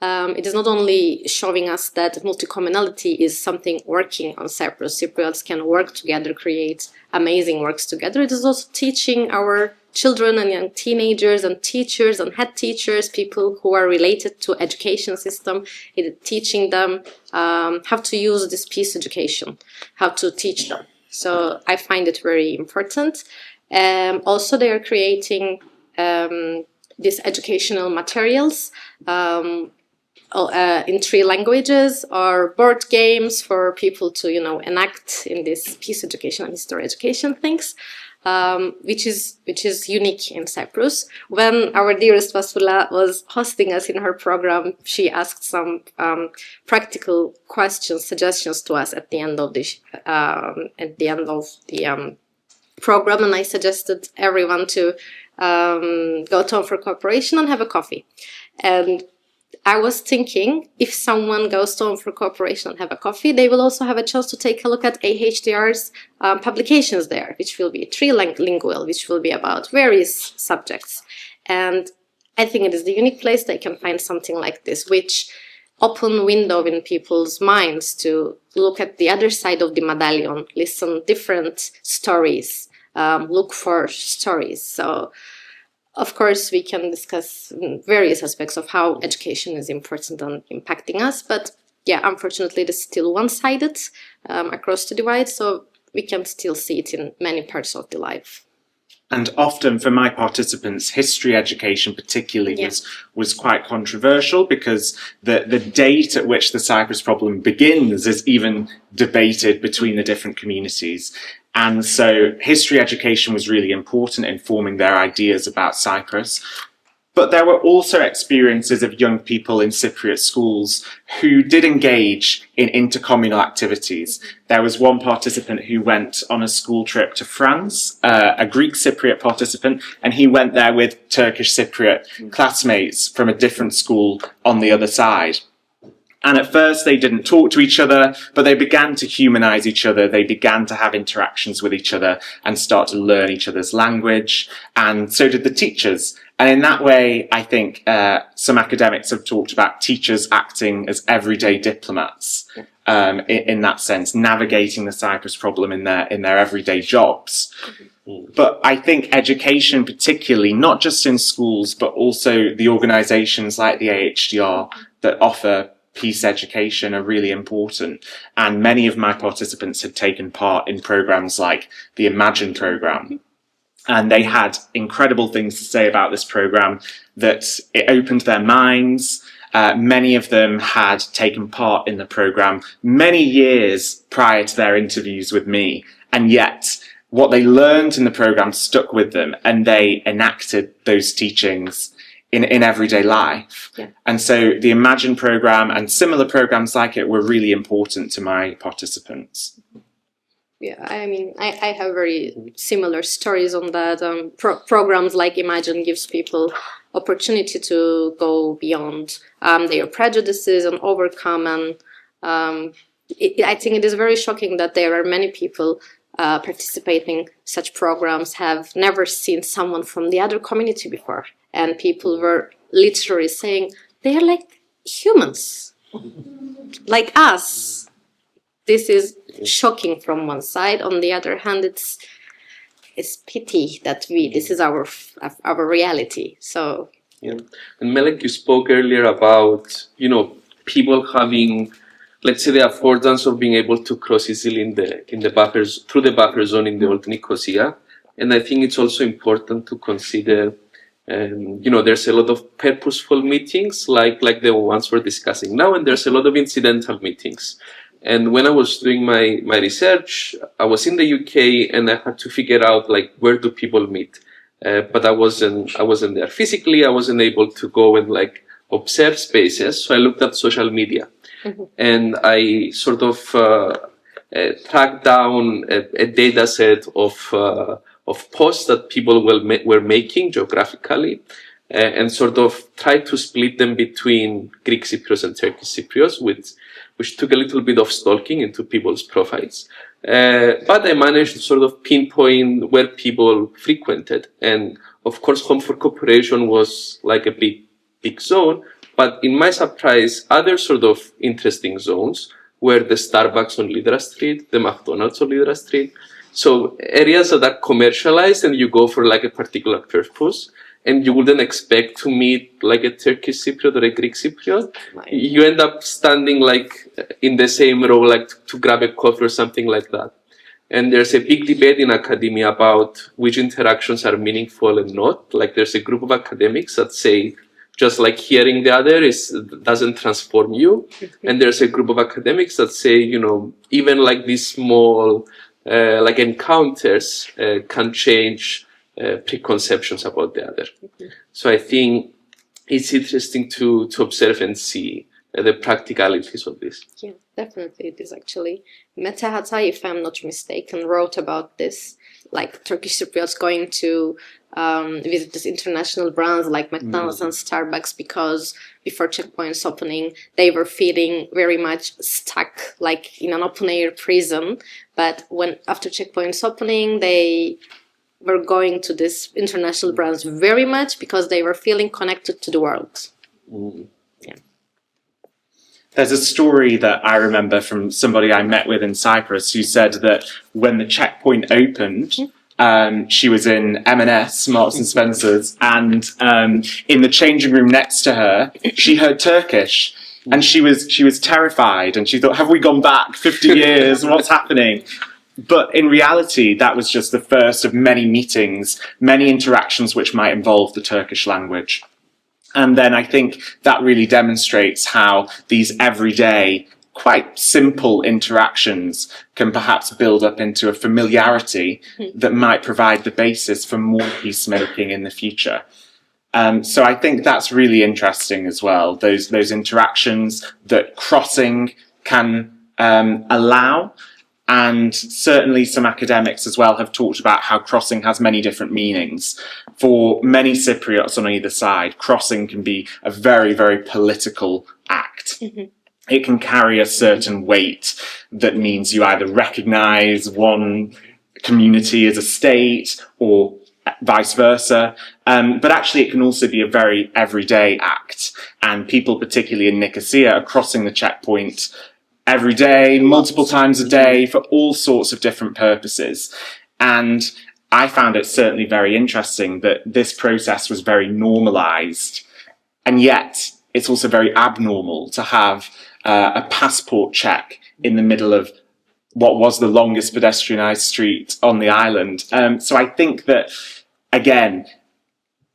It is not only showing us that multi-communality is something working on Cyprus. Cypriots can work together, create amazing works together. It is also teaching our children and young teenagers and teachers and head teachers, people who are related to education system, it is teaching them how to use this peace education, how to teach them. So I find it very important. Also, they are creating these educational materials in 3 languages, or board games for people to, enact in this peace education and history education things, which is unique in Cyprus. When our dearest Vasula was hosting us in her program, she asked some practical questions, suggestions to us at the end of the program, and I suggested everyone to go to Home for Cooperation and have a coffee. And I was thinking, if someone goes to Home for Cooperation and have a coffee, they will also have a chance to take a look at AHDR's publications there, which will be trilingual, which will be about various subjects. And I think it is the unique place they can find something like this, which open window in people's minds to look at the other side of the medallion, listen different stories, look for stories. So, of course, we can discuss various aspects of how education is important and impacting us, but yeah, unfortunately, it is still one-sided across the divide, so we can still see it in many parts of the life. And often for my participants, history education particularly was quite controversial, because the date at which the Cyprus problem begins is even debated between the different communities. And so history education was really important in forming their ideas about Cyprus. But there were also experiences of young people in Cypriot schools who did engage in intercommunal activities. There was one participant who went on a school trip to France, a Greek Cypriot participant, and he went there with Turkish Cypriot classmates from a different school on the other side. And at first they didn't talk to each other, but they began to humanize each other. They began to have interactions with each other and start to learn each other's language. And so did the teachers. And in that way, I think some academics have talked about teachers acting as everyday diplomats, in that sense, navigating the Cyprus problem in their everyday jobs. But I think education particularly, not just in schools, but also the organizations like the AHDR that offer peace education are really important. And many of my participants had taken part in programs like the Imagine program. And they had incredible things to say about this program, that it opened their minds. Many of them had taken part in the program many years prior to their interviews with me. And yet what they learned in the program stuck with them, and they enacted those teachings in everyday life. Yeah. And so the Imagine program and similar programs like it were really important to my participants. Yeah, I mean, I have very similar stories on that. Programs like Imagine gives people opportunity to go beyond their prejudices and overcome. And I think it is very shocking that there are many people participating such programs have never seen someone from the other community before. And people were literally saying, they are like humans, like us. This is shocking from one side. On the other hand, it's pity that this is our reality. So yeah. And Melek, you spoke earlier about people having, let's say, the affordance of being able to cross easily in the buffers through the buffer zone in the old Nicosia. And I think it's also important to consider. There's a lot of purposeful meetings like the ones we're discussing now, and there's a lot of incidental meetings. And when I was doing my research, I was in the UK and I had to figure out where do people meet. But I wasn't there physically. I wasn't able to go and observe spaces. So I looked at social media, and I sort of tracked down a data set of posts that people were making geographically, and sort of tried to split them between Greek Cypriots and Turkish Cypriots, which took a little bit of stalking into people's profiles. But I managed to sort of pinpoint where people frequented. And of course, Home for Cooperation was like a big zone. But in my surprise, other sort of interesting zones were the Starbucks on Lydra Street, the McDonald's on Lydra Street. So areas that are commercialized and you go for a particular purpose. And you wouldn't expect to meet a Turkish Cypriot or a Greek Cypriot. You end up standing in the same row, to grab a coffee or something like that. And there's a big debate in academia about which interactions are meaningful and not. There's a group of academics that say just hearing the other doesn't transform you. And there's a group of academics that say, even these small encounters can change preconceptions about the other. So I think it's interesting to observe and see the practicalities of this. Yeah, definitely it is actually. Mete Hatay, if I'm not mistaken, wrote about this, Turkish Cypriots going to visit these international brands like McDonald's and Starbucks, because before checkpoints opening, they were feeling very much stuck, in an open-air prison. But after checkpoints opening, they were going to these international brands very much because they were feeling connected to the world. Yeah. There's a story that I remember from somebody I met with in Cyprus who said that when the checkpoint opened, she was in M&S, Marks and Spencer's, and in the changing room next to her, she heard Turkish. And she was terrified, and she thought, have we gone back 50 years? What's happening? But in reality, that was just the first of many meetings, many interactions which might involve the Turkish language. And then I think that really demonstrates how these everyday, quite simple interactions can perhaps build up into a familiarity that might provide the basis for more peacemaking in the future. So I think that's really interesting as well, those interactions that crossing can allow. And certainly some academics as well have talked about how crossing has many different meanings. For many Cypriots on either side, crossing can be a very, very political act. It can carry a certain weight that means you either recognize one community as a state or vice versa. But actually it can also be a very everyday act. And people, particularly in Nicosia, are crossing the checkpoint every day, multiple times a day, for all sorts of different purposes. And I found it certainly very interesting that this process was very normalized. And yet it's also very abnormal to have a passport check in the middle of what was the longest pedestrianised street on the island. So I think that, again,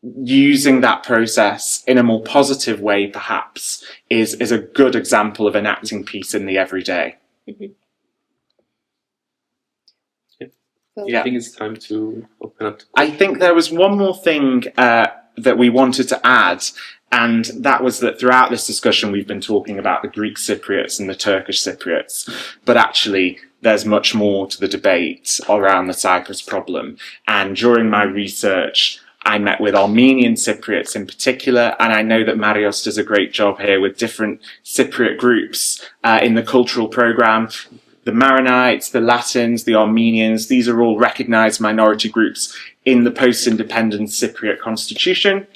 using that process in a more positive way, perhaps, is a good example of enacting peace in the everyday. I think it's time to open up. I think there was one more thing that we wanted to add, and that was that throughout this discussion we've been talking about the Greek Cypriots and the Turkish Cypriots, but actually there's much more to the debate around the Cyprus problem. And during my research, I met with Armenian Cypriots in particular, and I know that Marios does a great job here with different Cypriot groups in the cultural programme. The Maronites, the Latins, the Armenians, these are all recognised minority groups in the post-independence Cypriot constitution.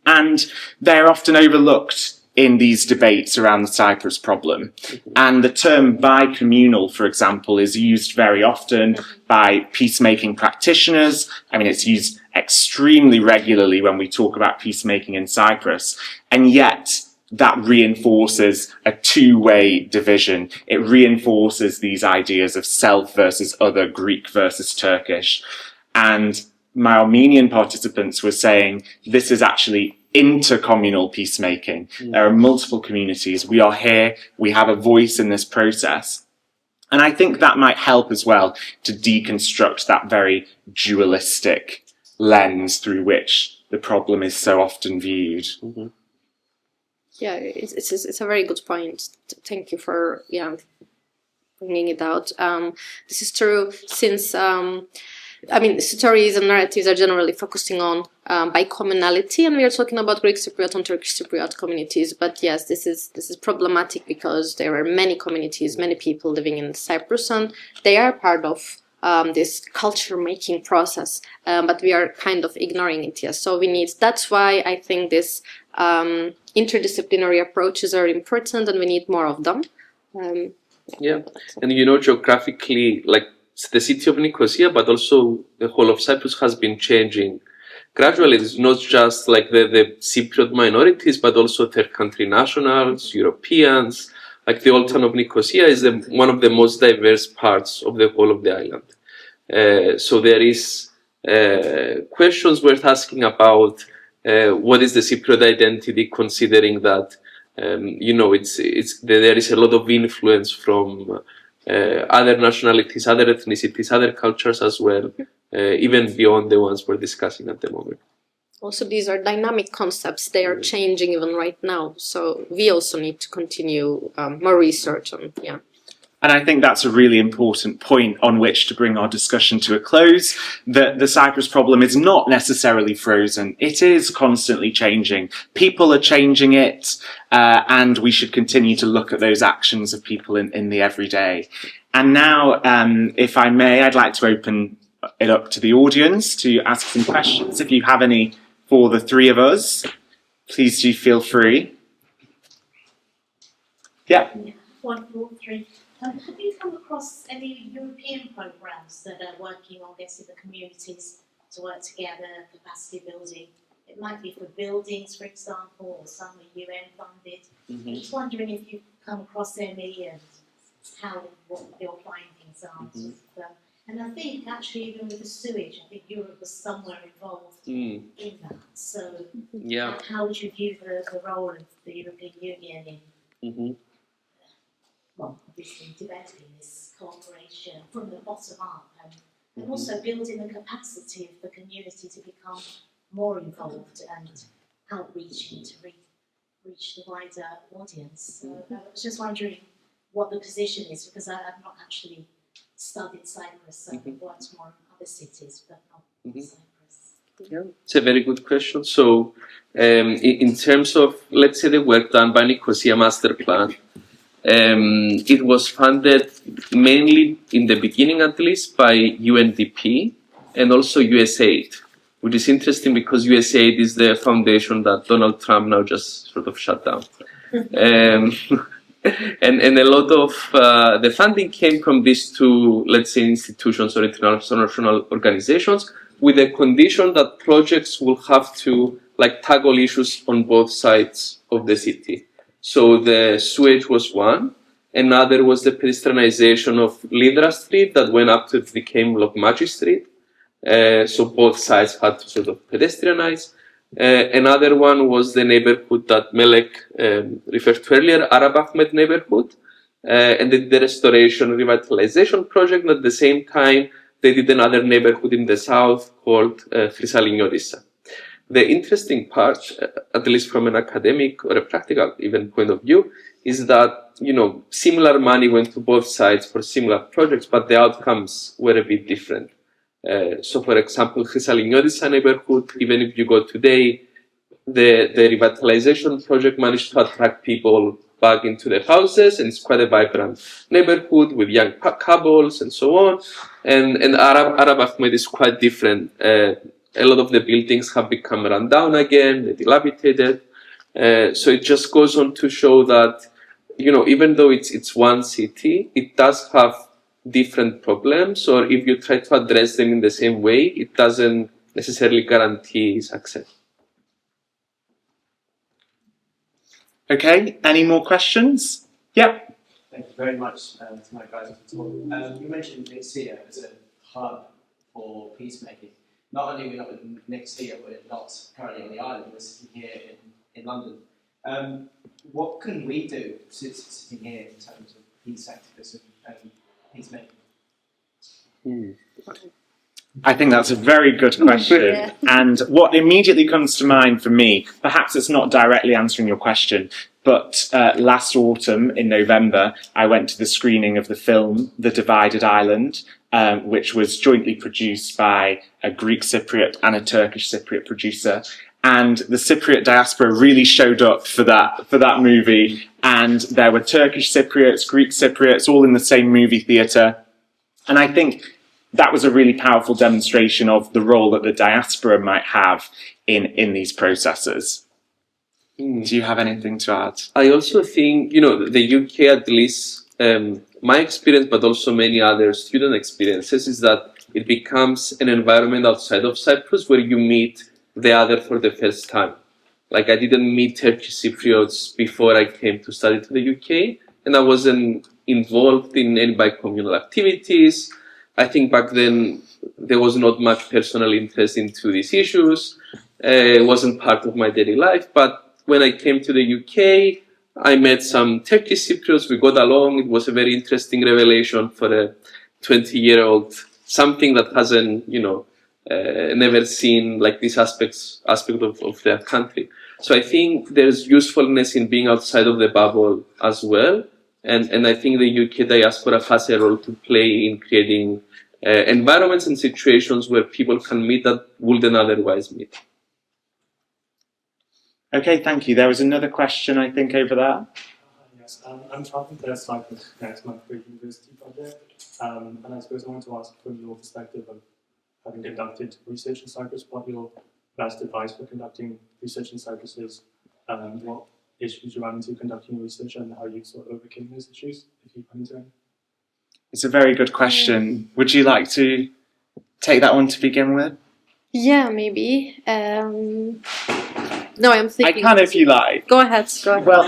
And they're often overlooked in these debates around the Cyprus problem. And the term bi-communal, for example, is used very often by peacemaking practitioners. I mean, it's used extremely regularly when we talk about peacemaking in Cyprus. And yet, that reinforces a two-way division. It reinforces these ideas of self versus other, Greek versus Turkish. And my Armenian participants were saying this is actually intercommunal peacemaking. There are multiple communities. We are here. We have a voice in this process. And I think that might help as well to deconstruct that very dualistic lens through which the problem is so often viewed. Yeah, it's a very good point. Thank you for bringing it out. This is true since I mean, stories and narratives are generally focusing on bicommunality, and we are talking about Greek Cypriot and Turkish Cypriot communities. But yes, this is problematic because there are many communities, many people living in Cyprus, and they are part of this culture-making process, but we are kind of ignoring it. Yes, so we need. That's why I think this interdisciplinary approaches are important, and we need more of them. Yeah, and you know, geographically, like the city of Nicosia, but also the whole of Cyprus has been changing gradually. It's not just like the Cypriot minorities, but also third country nationals, Europeans. Like the old town of Nicosia is one of the most diverse parts of the whole of the island. So there is questions worth asking about what is the Cypriot identity, considering that you know there is a lot of influence from other nationalities, other ethnicities, other cultures as well, even beyond the ones we're discussing at the moment. Also, these are dynamic concepts. They are changing even right now. So we also need to continue more research on, And I think that's a really important point on which to bring our discussion to a close, that the Cyprus problem is not necessarily frozen. It is constantly changing. People are changing it, and we should continue to look at those actions of people in the everyday. And now, if I may, I'd like to open it up to the audience to ask some questions. If you have any for the three of us, please do feel free. Yeah. 1, 2, 3. Have you come across any European programs that are working on getting the communities to work together, capacity building? It might be for buildings, for example, or some are UN funded. I'm just wondering if you've come across any and what your findings are. And I think actually even with the sewage, I think Europe was somewhere involved in that. So how would you view the role of the European Union in well, obviously developing this cooperation from the bottom up and also building the capacity of the community to become more involved and outreaching to reach the wider audience. So I was just wondering what the position is, because I've not actually studied Cyprus. I've worked more in other cities, but not Cyprus. Yeah, it's a very good question. So in terms of, let's say, the work done by Nicosia Master Plan, it was funded mainly, in the beginning at least, by UNDP and also USAID, which is interesting because USAID is the foundation that Donald Trump now just sort of shut down. And a lot of the funding came from these two, let's say, institutions or international organizations, with the condition that projects will have to tackle issues on both sides of the city. So the sewage was one, Another was the pedestrianization of Lindra Street that went up to became Lokmachi Street. So both sides had to sort of pedestrianize. Another one was the neighborhood that Melek referred to earlier, Arab Ahmed neighborhood. And they did the restoration revitalization project. And at the same time, they did another neighborhood in the south called Chrysaliniotis. The interesting part, at least from an academic or a practical even point of view, is that, you know, similar money went to both sides for similar projects, but the outcomes were a bit different. So, for example, Chrysaliniotis neighborhood, even if you go today, the revitalization project managed to attract people back into the houses, and it's quite a vibrant neighborhood with young couples and so on. And Arab Ahmed is quite different. A lot of the buildings have become run down again, they're dilapidated. So it just goes on to show that, you know, even though it's one city, it does have different problems, or if you try to address them in the same way, it doesn't necessarily guarantee success. Okay, any more questions? Yep. Thank you very much tonight, guys, for the talk. You mentioned Nicosia as a hub for peacemaking. Not only are we not in Nicosia, we're not currently on the island, we're sitting here in London. What can we do sitting here in terms of peace activism and peacemaking? I think that's a very good question. Yeah. And what immediately comes to mind for me, perhaps it's not directly answering your question, but last autumn in November, I went to the screening of the film The Divided Island, which was jointly produced by a Greek Cypriot and a Turkish Cypriot producer. And the Cypriot diaspora really showed up for that movie. And there were Turkish Cypriots, Greek Cypriots, all in the same movie theatre. And I think that was a really powerful demonstration of the role that the diaspora might have in these processes. Do you have anything to add? I also think, you know, the UK, at least my experience, but also many other student experiences, is that it becomes an environment outside of Cyprus where you meet the other for the first time. Like, I didn't meet Turkish Cypriots before I came to study to the UK, and I wasn't involved in any bi-communal activities. I think back then there was not much personal interest into these issues. It wasn't part of my daily life. But when I came to the UK, I met some Turkish Cypriots. We got along. It was a very interesting revelation for a 20-year-old, something that hasn't, you know, never seen like this aspect of their country. So I think there's usefulness in being outside of the bubble as well. And I think the UK diaspora has a role to play in creating environments and situations where people can meet that wouldn't otherwise meet. Okay, thank you. There was another question, I think, over there. Yes, I'm traveling to Cyprus next month for a university project, and I suppose I want to ask from your perspective of having conducted research in Cyprus, what your best advice for conducting research in Cyprus is, what issues you ran into conducting research and how you sort of overcame those issues, if you run into any. It's a very good question. Would you like to take that one to begin with? Yeah, maybe. No, I'm thinking. I can if you like. Go ahead. Well,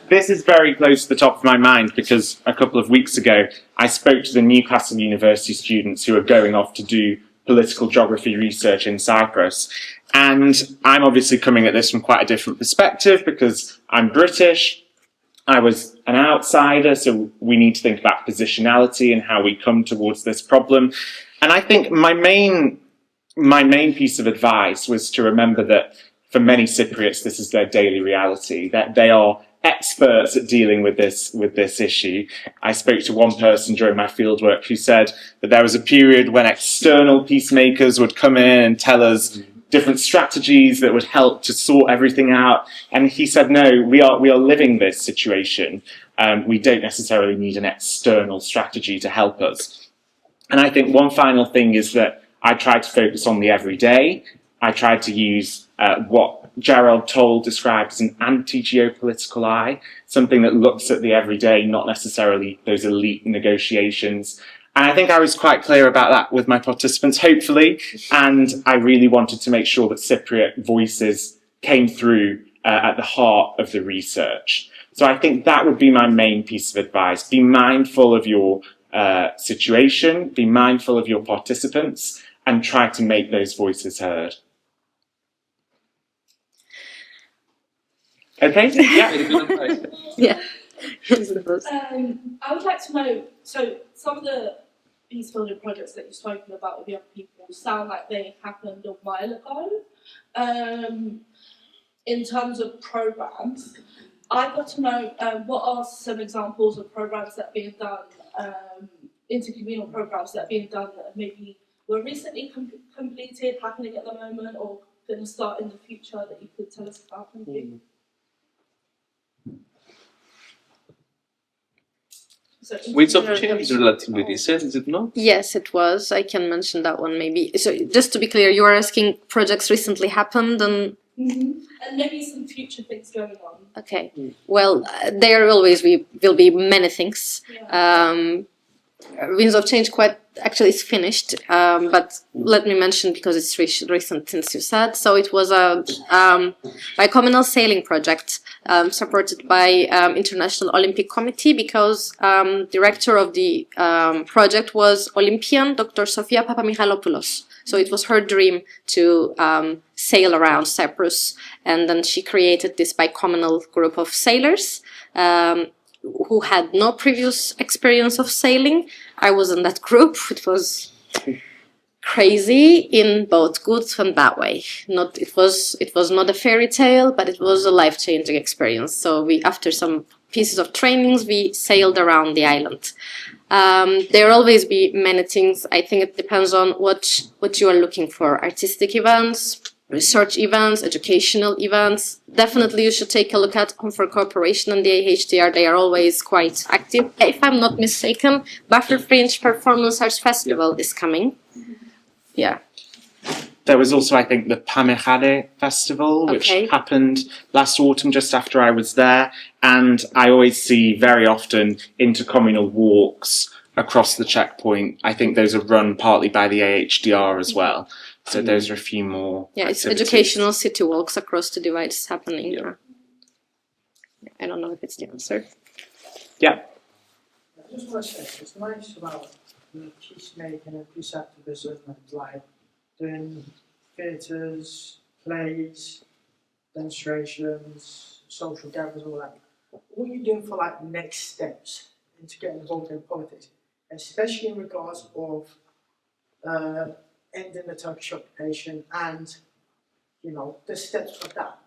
this is very close to the top of my mind because a couple of weeks ago I spoke to the Newcastle University students who are going off to do political geography research in Cyprus. And I'm obviously coming at this from quite a different perspective because I'm British. I was an outsider, so we need to think about positionality and how we come towards this problem. And I think my main piece of advice was to remember that for many Cypriots, this is their daily reality, that they are experts at dealing with this issue. I spoke to one person during my fieldwork who said that there was a period when external peacemakers would come in and tell us different strategies that would help to sort everything out. And he said, no, we are living this situation. We don't necessarily need an external strategy to help us. And I think one final thing is that I tried to focus on the everyday. I tried to use what Gerald Toll described as an anti-geopolitical eye, something that looks at the everyday, not necessarily those elite negotiations. And I think I was quite clear about that with my participants, hopefully. And I really wanted to make sure that Cypriot voices came through at the heart of the research. So I think that would be my main piece of advice. Be mindful of your situation, be mindful of your participants, and try to make those voices heard. Okay? Yeah. Very good advice. Yeah. I would like to know, so some of the peace building projects that you've spoken about with young people sound like they happened a while ago. In terms of programs, I'd love to know what are some examples of programs that are being done, intercommunal programs that are being done that maybe were recently completed, happening at the moment, or going to start in the future that you could tell us about? Thank you. Winds of Change is relatively recent, is it not? Yes, it was. I can mention that one maybe. So just to be clear, you are asking projects recently happened and... And maybe some future things going on. Okay. Well, there always will be many things. Yeah. Winds of Change quite actually is finished, but let me mention because it's recent since you said. So it was a bicommunal sailing project supported by International Olympic Committee because director of the project was Olympian Dr. Sofia Papamichalopoulos. So it was her dream to sail around Cyprus, and then she created this bicommunal group of sailors who had no previous experience of sailing. I was in that group. It was crazy in both good and bad way. It was not a fairy tale, but it was a life-changing experience. So after some pieces of trainings, we sailed around the island. There will always be many things. I think it depends on what you are looking for. Artistic events, research events, educational events. Definitely you should take a look at Home for Cooperation and the AHDR. They are always quite active. If I'm not mistaken, Buffer Fringe Performance Arts Festival is coming. Yeah. There was also, I think, the Pamehade Festival, which happened last autumn just after I was there. And I always see very often intercommunal walks across the checkpoint. I think those are run partly by the AHDR as well. So those are a few more it's activities. educational city walks across the divide is happening. Yeah. I don't know if it's the answer. Yeah. I just want to say, it's nice about peacemaking and peace activism and like doing theatres, plays, demonstrations, social gatherings, all that. What are you doing for like next steps into getting involved in politics, especially in regards of ending the Turkish occupation and, you know, the steps of that?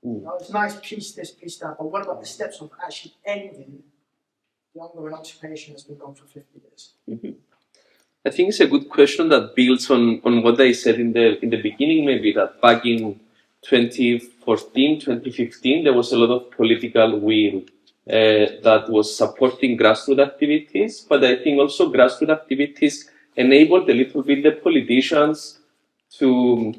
You know, it's nice peace this, peace that, but what about the steps of actually ending the ongoing occupation that's been going for 50 years? I think it's a good question that builds on what I said in the beginning, maybe that back in 2014, 2015, there was a lot of political will that was supporting grassroots activities, but I think also grassroots activities enabled a little bit the politicians to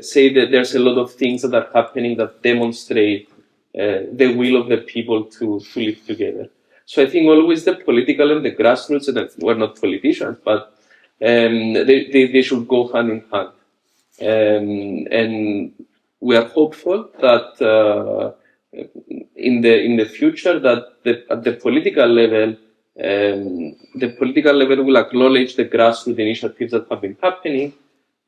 say that there's a lot of things that are happening that demonstrate the will of the people to live together. So I think always the political and the grassroots, and we're not politicians, but they should go hand in hand. And we are hopeful that in the future that at the political level, will acknowledge the grassroots initiatives that have been happening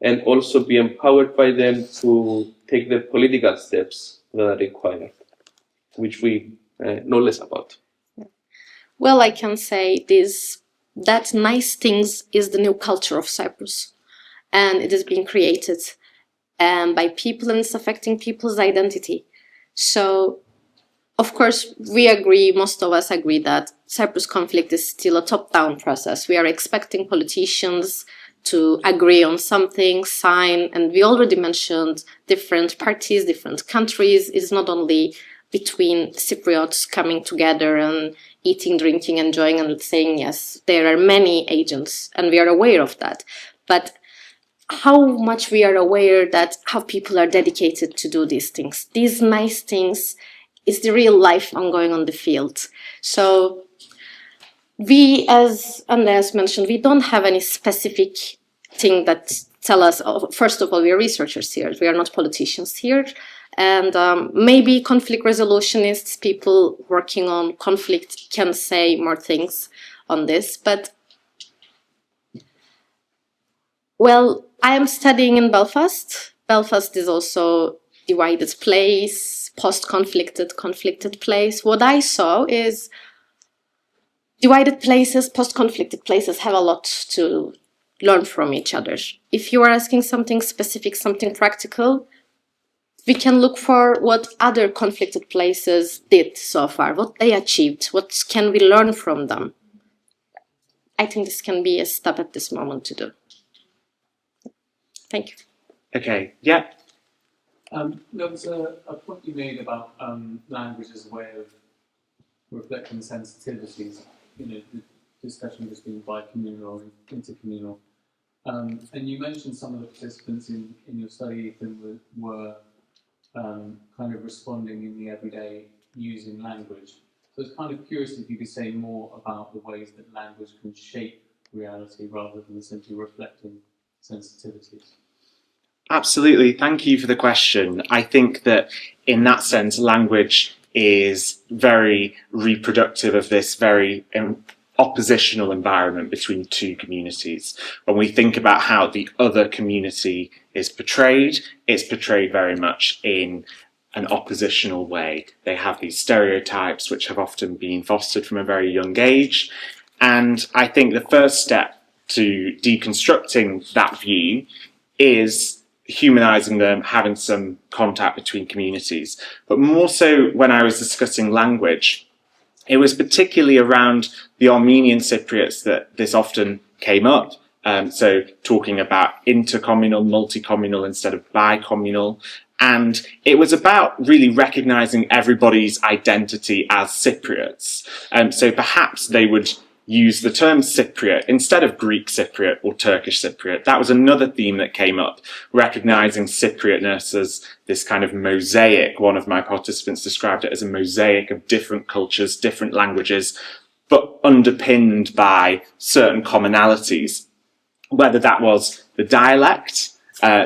and also be empowered by them to take the political steps that are required, which we know less about. Well, I can say that nice things is the new culture of Cyprus, and it is being created by people and it's affecting people's identity. So, of course, we agree, most of us agree that Cyprus conflict is still a top-down process. We are expecting politicians to agree on something, sign, and we already mentioned different parties, different countries. It's not only between Cypriots coming together and eating, drinking, enjoying, and saying yes. There are many agents, and we are aware of that. But how much we are aware that how people are dedicated to do these things. These nice things is the real life ongoing on the field. So we, as Andreas mentioned, we don't have any specific thing that tell us, oh, first of all, we are researchers here. We are not politicians here. And maybe conflict resolutionists, people working on conflict, can say more things on this. But, well, I am studying in Belfast. Belfast is also divided place, post-conflicted, conflicted place. What I saw is divided places, post-conflicted places have a lot to learn from each other. If you are asking something specific, something practical, we can look for what other conflicted places did so far, what they achieved, what can we learn from them. I think this can be a step at this moment to do. Thank you. Okay, yeah. There was a point you made about language as a way of reflecting sensitivities, you know, the discussion just being bi-communal or intercommunal. And you mentioned some of the participants in your study, Ethan, were kind of responding in the everyday using language. So I was kind of curious if you could say more about the ways that language can shape reality rather than simply reflecting sensitivities. Absolutely. Thank you for the question. I think that in that sense, language is very reproductive of this very oppositional environment between two communities. When we think about how the other community is portrayed, it's portrayed very much in an oppositional way. They have these stereotypes which have often been fostered from a very young age. And I think the first step to deconstructing that view is humanizing them, having some contact between communities. But more so when I was discussing language, it was particularly around the Armenian Cypriots that this often came up. So talking about intercommunal, multicommunal instead of bicommunal. And it was about really recognizing everybody's identity as Cypriots. So perhaps they would use the term Cypriot instead of Greek Cypriot or Turkish Cypriot. That was another theme that came up, recognizing Cypriotness as this kind of mosaic. One of my participants described it as a mosaic of different cultures, different languages, but underpinned by certain commonalities, whether that was the dialect.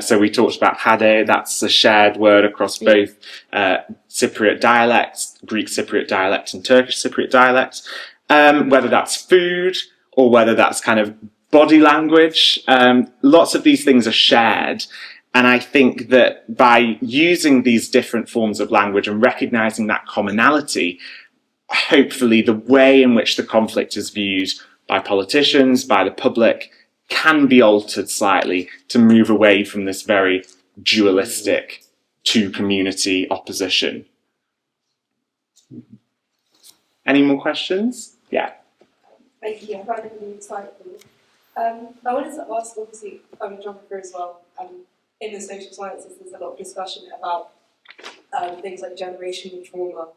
So we talked about Hade, that's a shared word across both Cypriot dialects, Greek Cypriot dialect and Turkish Cypriot dialect. Whether that's food or whether that's kind of body language, lots of these things are shared. And I think that by using these different forms of language and recognizing that commonality, hopefully the way in which the conflict is viewed by politicians, by the public, can be altered slightly to move away from this very dualistic two-community opposition. Any more questions? Yeah. Thank you. I found it really insightful. I wanted to ask, obviously, I'm a geographer as well, and in the social sciences there's a lot of discussion about things like generational trauma,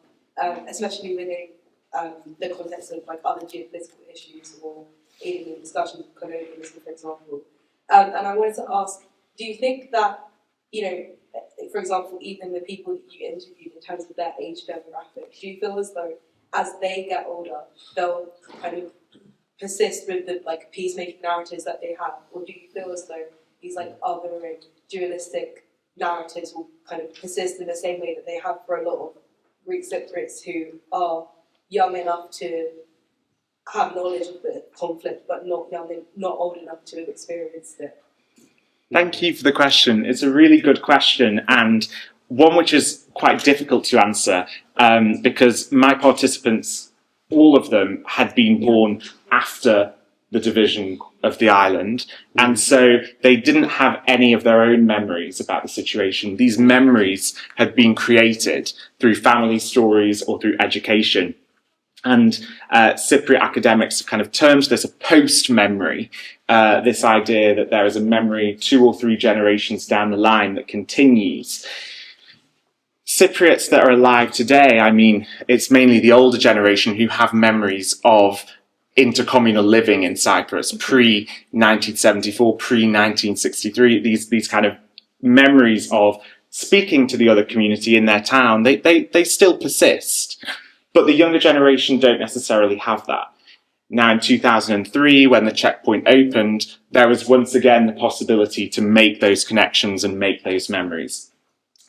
especially within the context of like other geopolitical issues or even in discussions of colonialism, for example. And I wanted to ask, do you think that, you know, for example, even the people that you interviewed in terms of their age demographic, do you feel as though as they get older, they'll kind of persist with the like peacemaking narratives that they have, or do you feel as though these like other dualistic narratives will kind of persist in the same way that they have for a lot of Greek Cypriots who are young enough to have knowledge of the conflict, but not old enough to have experienced it? Thank you for the question. It's a really good question, and one which is quite difficult to answer because my participants, all of them, had been born after the division of the island, and so they didn't have any of their own memories about the situation. These memories had been created through family stories or through education. And Cypriot academics have kind of termed this a post-memory, this idea that there is a memory 2 or 3 generations down the line that continues. Cypriots that are alive today, I mean, it's mainly the older generation who have memories of intercommunal living in Cyprus, pre-1974, pre-1963, these kind of memories of speaking to the other community in their town, they still persist. But the younger generation don't necessarily have that. Now in 2003, when the checkpoint opened, there was once again the possibility to make those connections and make those memories.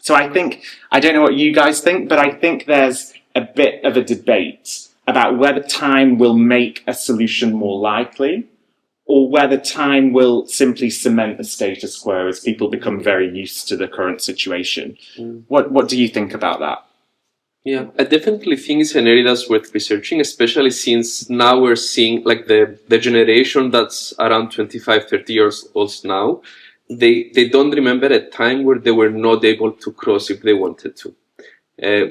So I think, I don't know what you guys think, but I think there's a bit of a debate about whether time will make a solution more likely, or whether time will simply cement the status quo as people become very used to the current situation. What do you think about that? Yeah, I definitely think it's an area that's worth researching, especially since now we're seeing like the generation that's around 25, 30 years old now, they don't remember a time where they were not able to cross if they wanted to,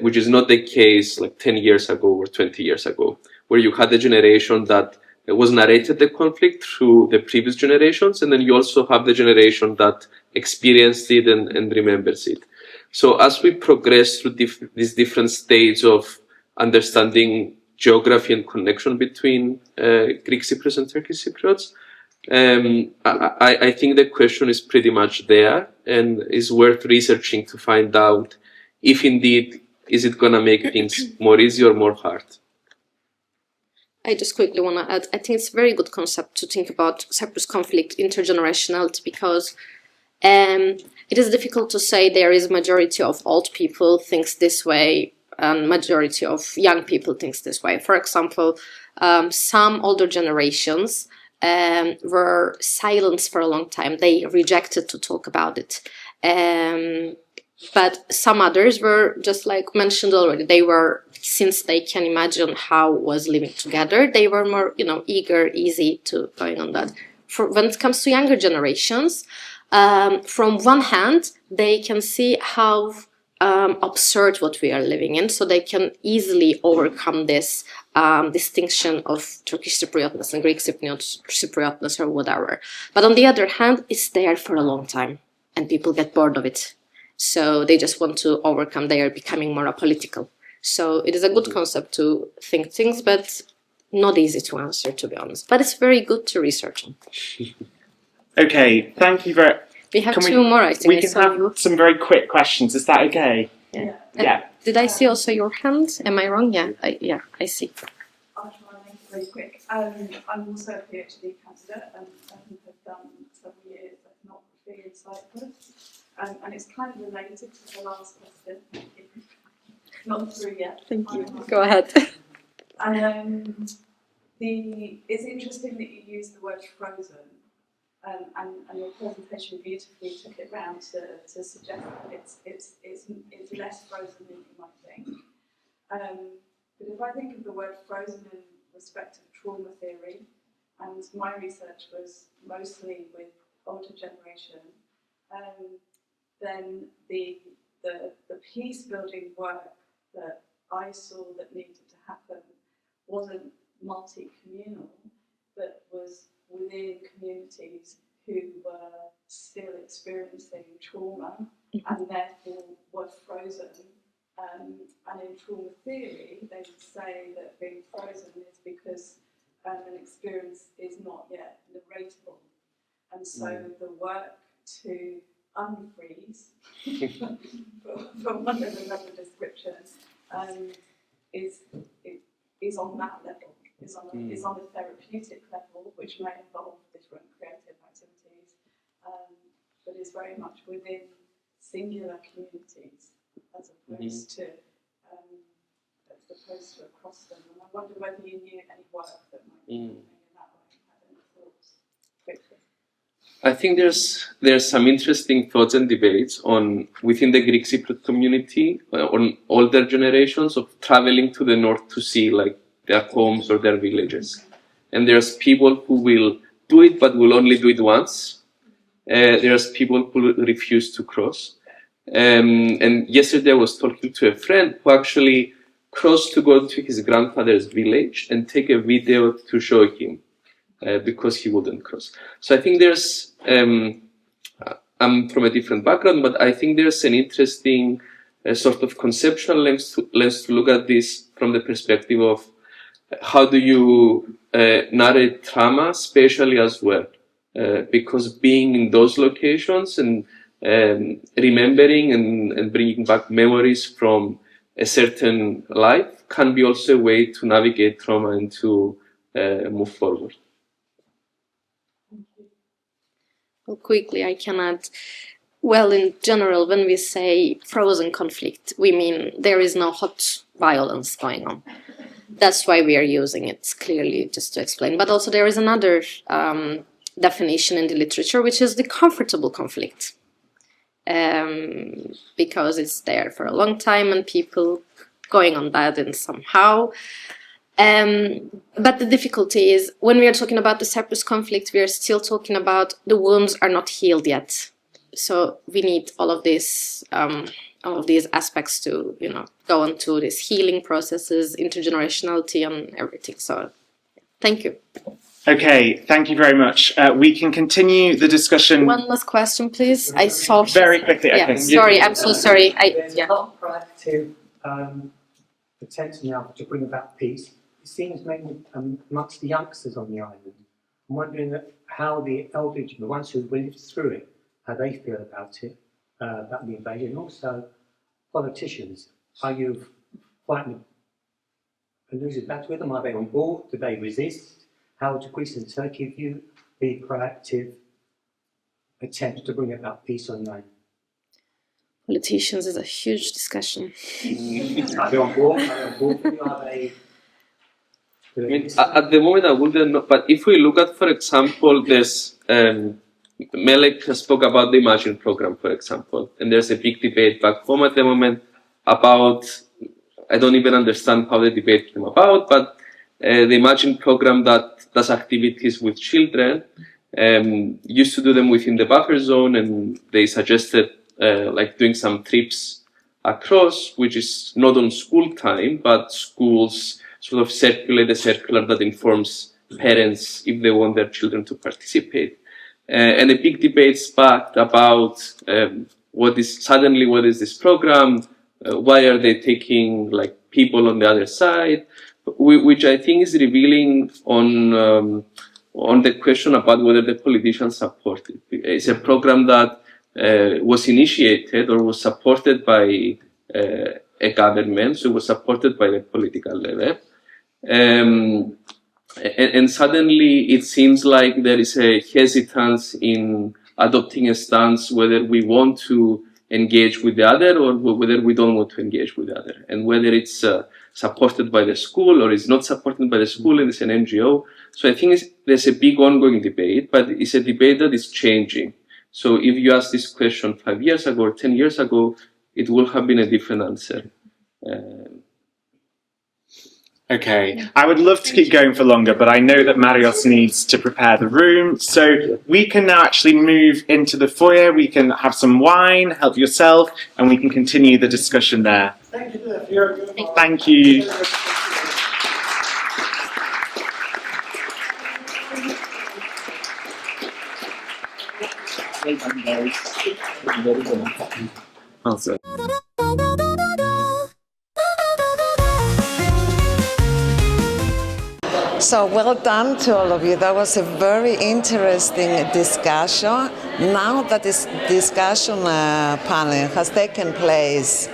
which is not the case like 10 years ago or 20 years ago, where you had a generation that was narrated the conflict through the previous generations, and then you also have the generation that experienced it and remembers it. So as we progress through these different stages of understanding geography and connection between Greek Cypriots and Turkish Cypriots, I think the question is pretty much there and is worth researching to find out if indeed is it going to make things more easy or more hard. I just quickly want to add, I think it's a very good concept to think about Cyprus conflict intergenerationality, because it is difficult to say there is a majority of old people thinks this way and majority of young people thinks this way. For example, some older generations were silenced for a long time. They rejected to talk about it. But some others were, just like mentioned already, they were, since they can imagine how was living together, they were more, eager, easy to going on that. When it comes to younger generations, from one hand, they can see how absurd what we are living in, so they can easily overcome this distinction of Turkish Cypriotness and Greek Cypriotness or whatever. But on the other hand, it's there for a long time, and people get bored of it. So they just want to overcome, they are becoming more apolitical. So it is a good concept to think things, but not easy to answer, to be honest. But it's very good to research on. Okay, thank you very much. We have two more, I think. We can have some very quick questions. Is that okay? Yeah. Did I see also your hand? Am I wrong? Yeah, I see. I'll try and make it very quick. I'm also a PhD candidate, and I think I've done several years of ethnography in Cyprus. And it's kind of related to the last question. Not through yet. Thank you. Go ahead. It's interesting that you used the word frozen, and your presentation beautifully took it round to suggest that it's less frozen than you might think. But if I think of the word frozen in respect of trauma theory, and my research was mostly with older generation, then the peace building work that I saw that needed to happen wasn't multi-communal, but was within communities who were still experiencing trauma and therefore were frozen. And in trauma theory, they would say that being frozen is because an experience is not yet narratable. And so the work to unfreeze, for want of another description, is on that level, is on a therapeutic level, which may involve different creative activities, but is very much within singular communities as opposed to across them. And I wonder whether you knew any work that might be moving in that way. Had any thoughts quickly? I think there's some interesting thoughts and debates within the Greek Cypriot community on older generations of traveling to the north to see like their homes or their villages, and there's people who will do it but will only do it once. There's people who refuse to cross, and yesterday I was talking to a friend who actually crossed to go to his grandfather's village and take a video to show him. Because he wouldn't cross. So I think there's, I'm from a different background, but I think there's an interesting sort of conceptual lens to look at this from the perspective of how do you narrate trauma spatially as well. Because being in those locations and remembering and bringing back memories from a certain life can be also a way to navigate trauma and to move forward. Quickly, I can add. Well, in general, when we say frozen conflict, we mean there is no hot violence going on. That's why we are using it, clearly, just to explain. But also there is another definition in the literature, which is the comfortable conflict. Because it's there for a long time and people going on that and somehow. But the difficulty is, when we are talking about the Cyprus conflict, we are still talking about the wounds are not healed yet. So we need all of these aspects to, go on to these healing processes, intergenerationality and everything. So thank you. Okay, thank you very much. We can continue the discussion. One last question, please. I saw very quickly. Yeah, okay. sorry, I'm so sorry. There's a lot of proactive attempt now to bring about peace. It seems mainly amongst the youngsters on the island. I'm wondering how the elderly, the ones who lived through it, how they feel about it, about the invasion, and also politicians. Are you fighting a losing battle with them? Are they on board? Do they resist? How would Greece and Turkey view the proactive attempt to bring about peace on the island? Politicians is a huge discussion. Are they on board? Are they on board with you? Are they... I mean, at the moment, I wouldn't know. But if we look at, for example, this Melek spoke about the Imagine program, for example, and there's a big debate back home at the moment about, I don't even understand how the debate came about, but the Imagine program that does activities with children used to do them within the buffer zone, and they suggested like doing some trips across, which is not on school time, but schools sort of circulate a circular that informs parents if they want their children to participate. And a big debate sparked about what is this program? Why are they taking like people on the other side? Which I think is revealing on the question about whether the politicians support it. It's a program that was initiated or was supported by a government, so it was supported by the political level. And suddenly it seems like there is a hesitance in adopting a stance whether we want to engage with the other or whether we don't want to engage with the other, and whether it's supported by the school or is not supported by the school and it's an NGO. So I think there's a big ongoing debate, but it's a debate that is changing. So if you asked this question 5 years ago or 10 years ago, it would have been a different answer. Okay, I would love to keep going for longer, but I know that Marios needs to prepare the room. So we can now actually move into the foyer. We can have some wine, help yourself, and we can continue the discussion there. Thank you. Thank you. Also. So well done to all of you. That was a very interesting discussion. Now that this discussion panel has taken place,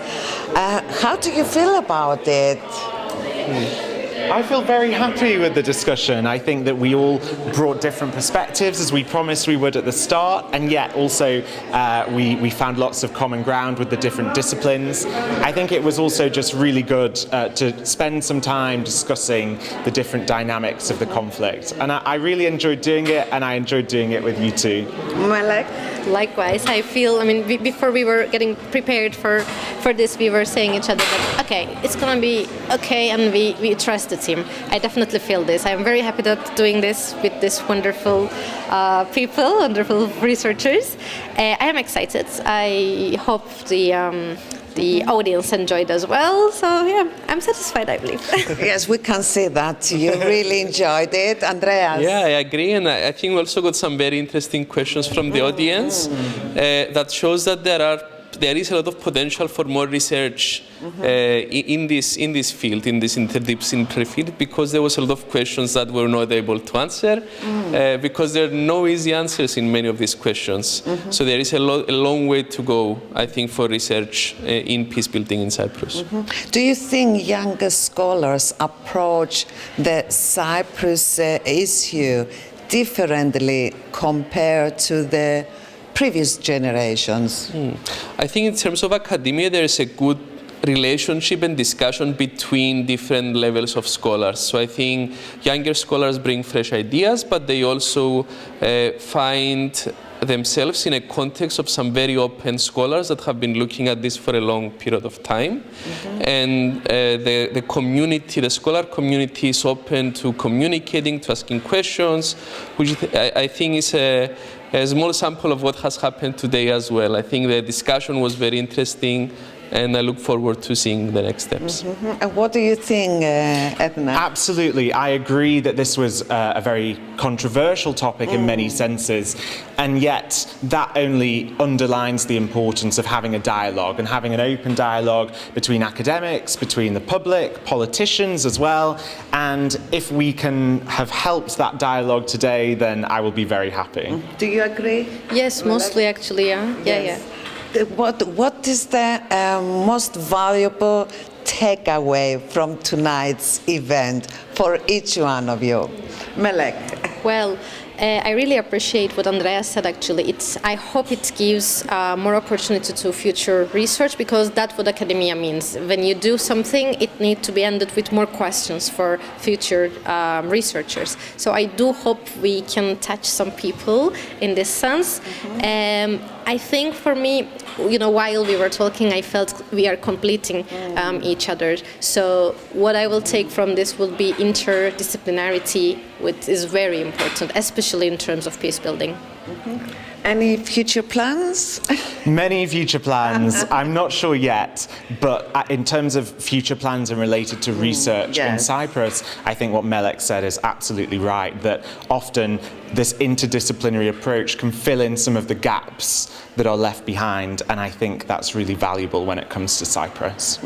how do you feel about it? I feel very happy with the discussion. I think that we all brought different perspectives, as we promised we would at the start, and yet also we found lots of common ground with the different disciplines. I think it was also just really good to spend some time discussing the different dynamics of the conflict. And I really enjoyed doing it, and I enjoyed doing it with you too. Melek? Likewise, I feel, before we were getting prepared for this, we were saying each other that, okay, it's going to be okay, and we trust the team. I definitely feel this. I'm very happy that doing this with this wonderful people, wonderful researchers. I am excited. I hope the audience enjoyed as well. So yeah, I'm satisfied, I believe. Yes, we can see that you really enjoyed it. Andreas? Yeah, I agree, and I think we also got some very interesting questions from the audience that shows that there is a lot of potential for more research in this field, in this interdisciplinary field, because there was a lot of questions that we're not able to answer, because there are no easy answers in many of these questions. So there is a long way to go, I think, for research in peace building in Cyprus. Do you think younger scholars approach the Cyprus issue differently compared to the previous generations? I think in terms of academia, there is a good relationship and discussion between different levels of scholars. So I think younger scholars bring fresh ideas, but they also find themselves in a context of some very open scholars that have been looking at this for a long period of time. And the community, the scholar community is open to communicating, to asking questions, which I think is a small sample of what has happened today as well. I think the discussion was very interesting, and I look forward to seeing the next steps. And what do you think, Edna? Absolutely. I agree that this was a very controversial topic in many senses, and yet that only underlines the importance of having a dialogue and having an open dialogue between academics, between the public, politicians as well. And if we can have helped that dialogue today, then I will be very happy. Do you agree? Yes, mostly actually, yeah. Yes. What is the most valuable takeaway from tonight's event for each one of you? Melek. Well, I really appreciate what Andreas said actually. I hope it gives more opportunity to future research, because that's what academia means. When you do something, it needs to be ended with more questions for future researchers. So I do hope we can touch some people in this sense. I think for me, while we were talking, I felt we are completing each other. So what I will take from this will be interdisciplinarity, which is very important, especially in terms of peace building. Any future plans? Many future plans. I'm not sure yet, but in terms of future plans and related to research in Cyprus, I think what Melek said is absolutely right, that often this interdisciplinary approach can fill in some of the gaps that are left behind, and I think that's really valuable when it comes to Cyprus.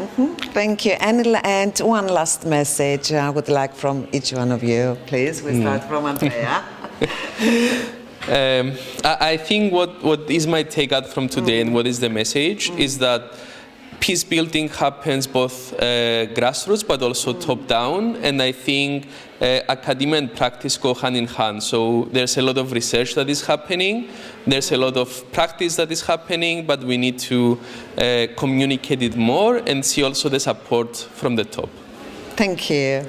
Thank you. And one last message I would like from each one of you, please. We start from Andrea. I think what is my take out from today and what is the message is that peace building happens both grassroots but also top down, and I think academia and practice go hand in hand. So there's a lot of research that is happening, there's a lot of practice that is happening, but we need to communicate it more and see also the support from the top. Thank you.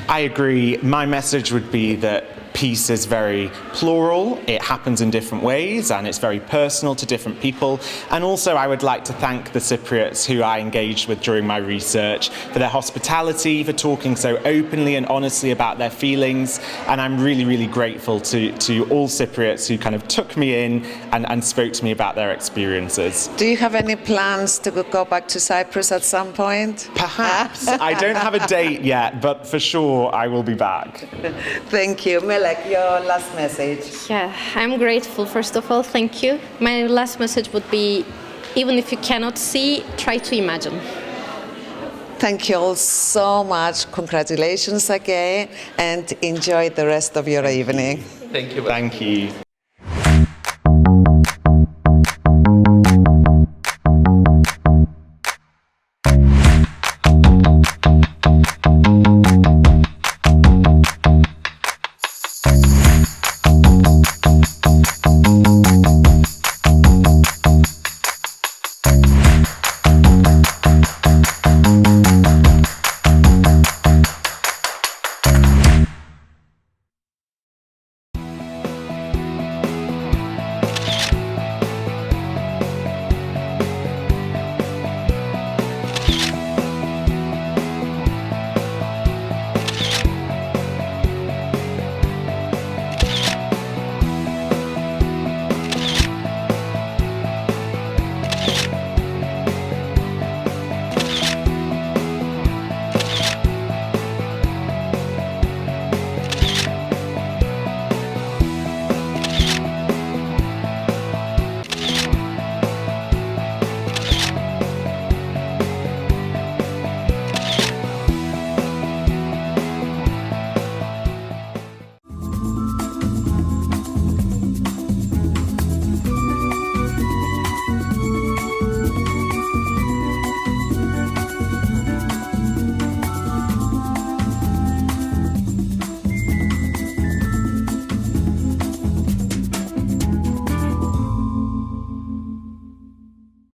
I agree. My message would be that peace is very plural, it happens in different ways, and it's very personal to different people. And also I would like to thank the Cypriots who I engaged with during my research for their hospitality, for talking so openly and honestly about their feelings. And I'm really, really grateful to all Cypriots who kind of took me in and spoke to me about their experiences. Do you have any plans to go back to Cyprus at some point? Perhaps. I don't have a date yet, but for sure I will be back. Thank you. Melek, your last message. Yeah, I'm grateful, first of all, thank you. My last message would be, even if you cannot see, try to imagine. Thank you all so much. Congratulations again, and enjoy the rest of your evening. Thank you. Thank you.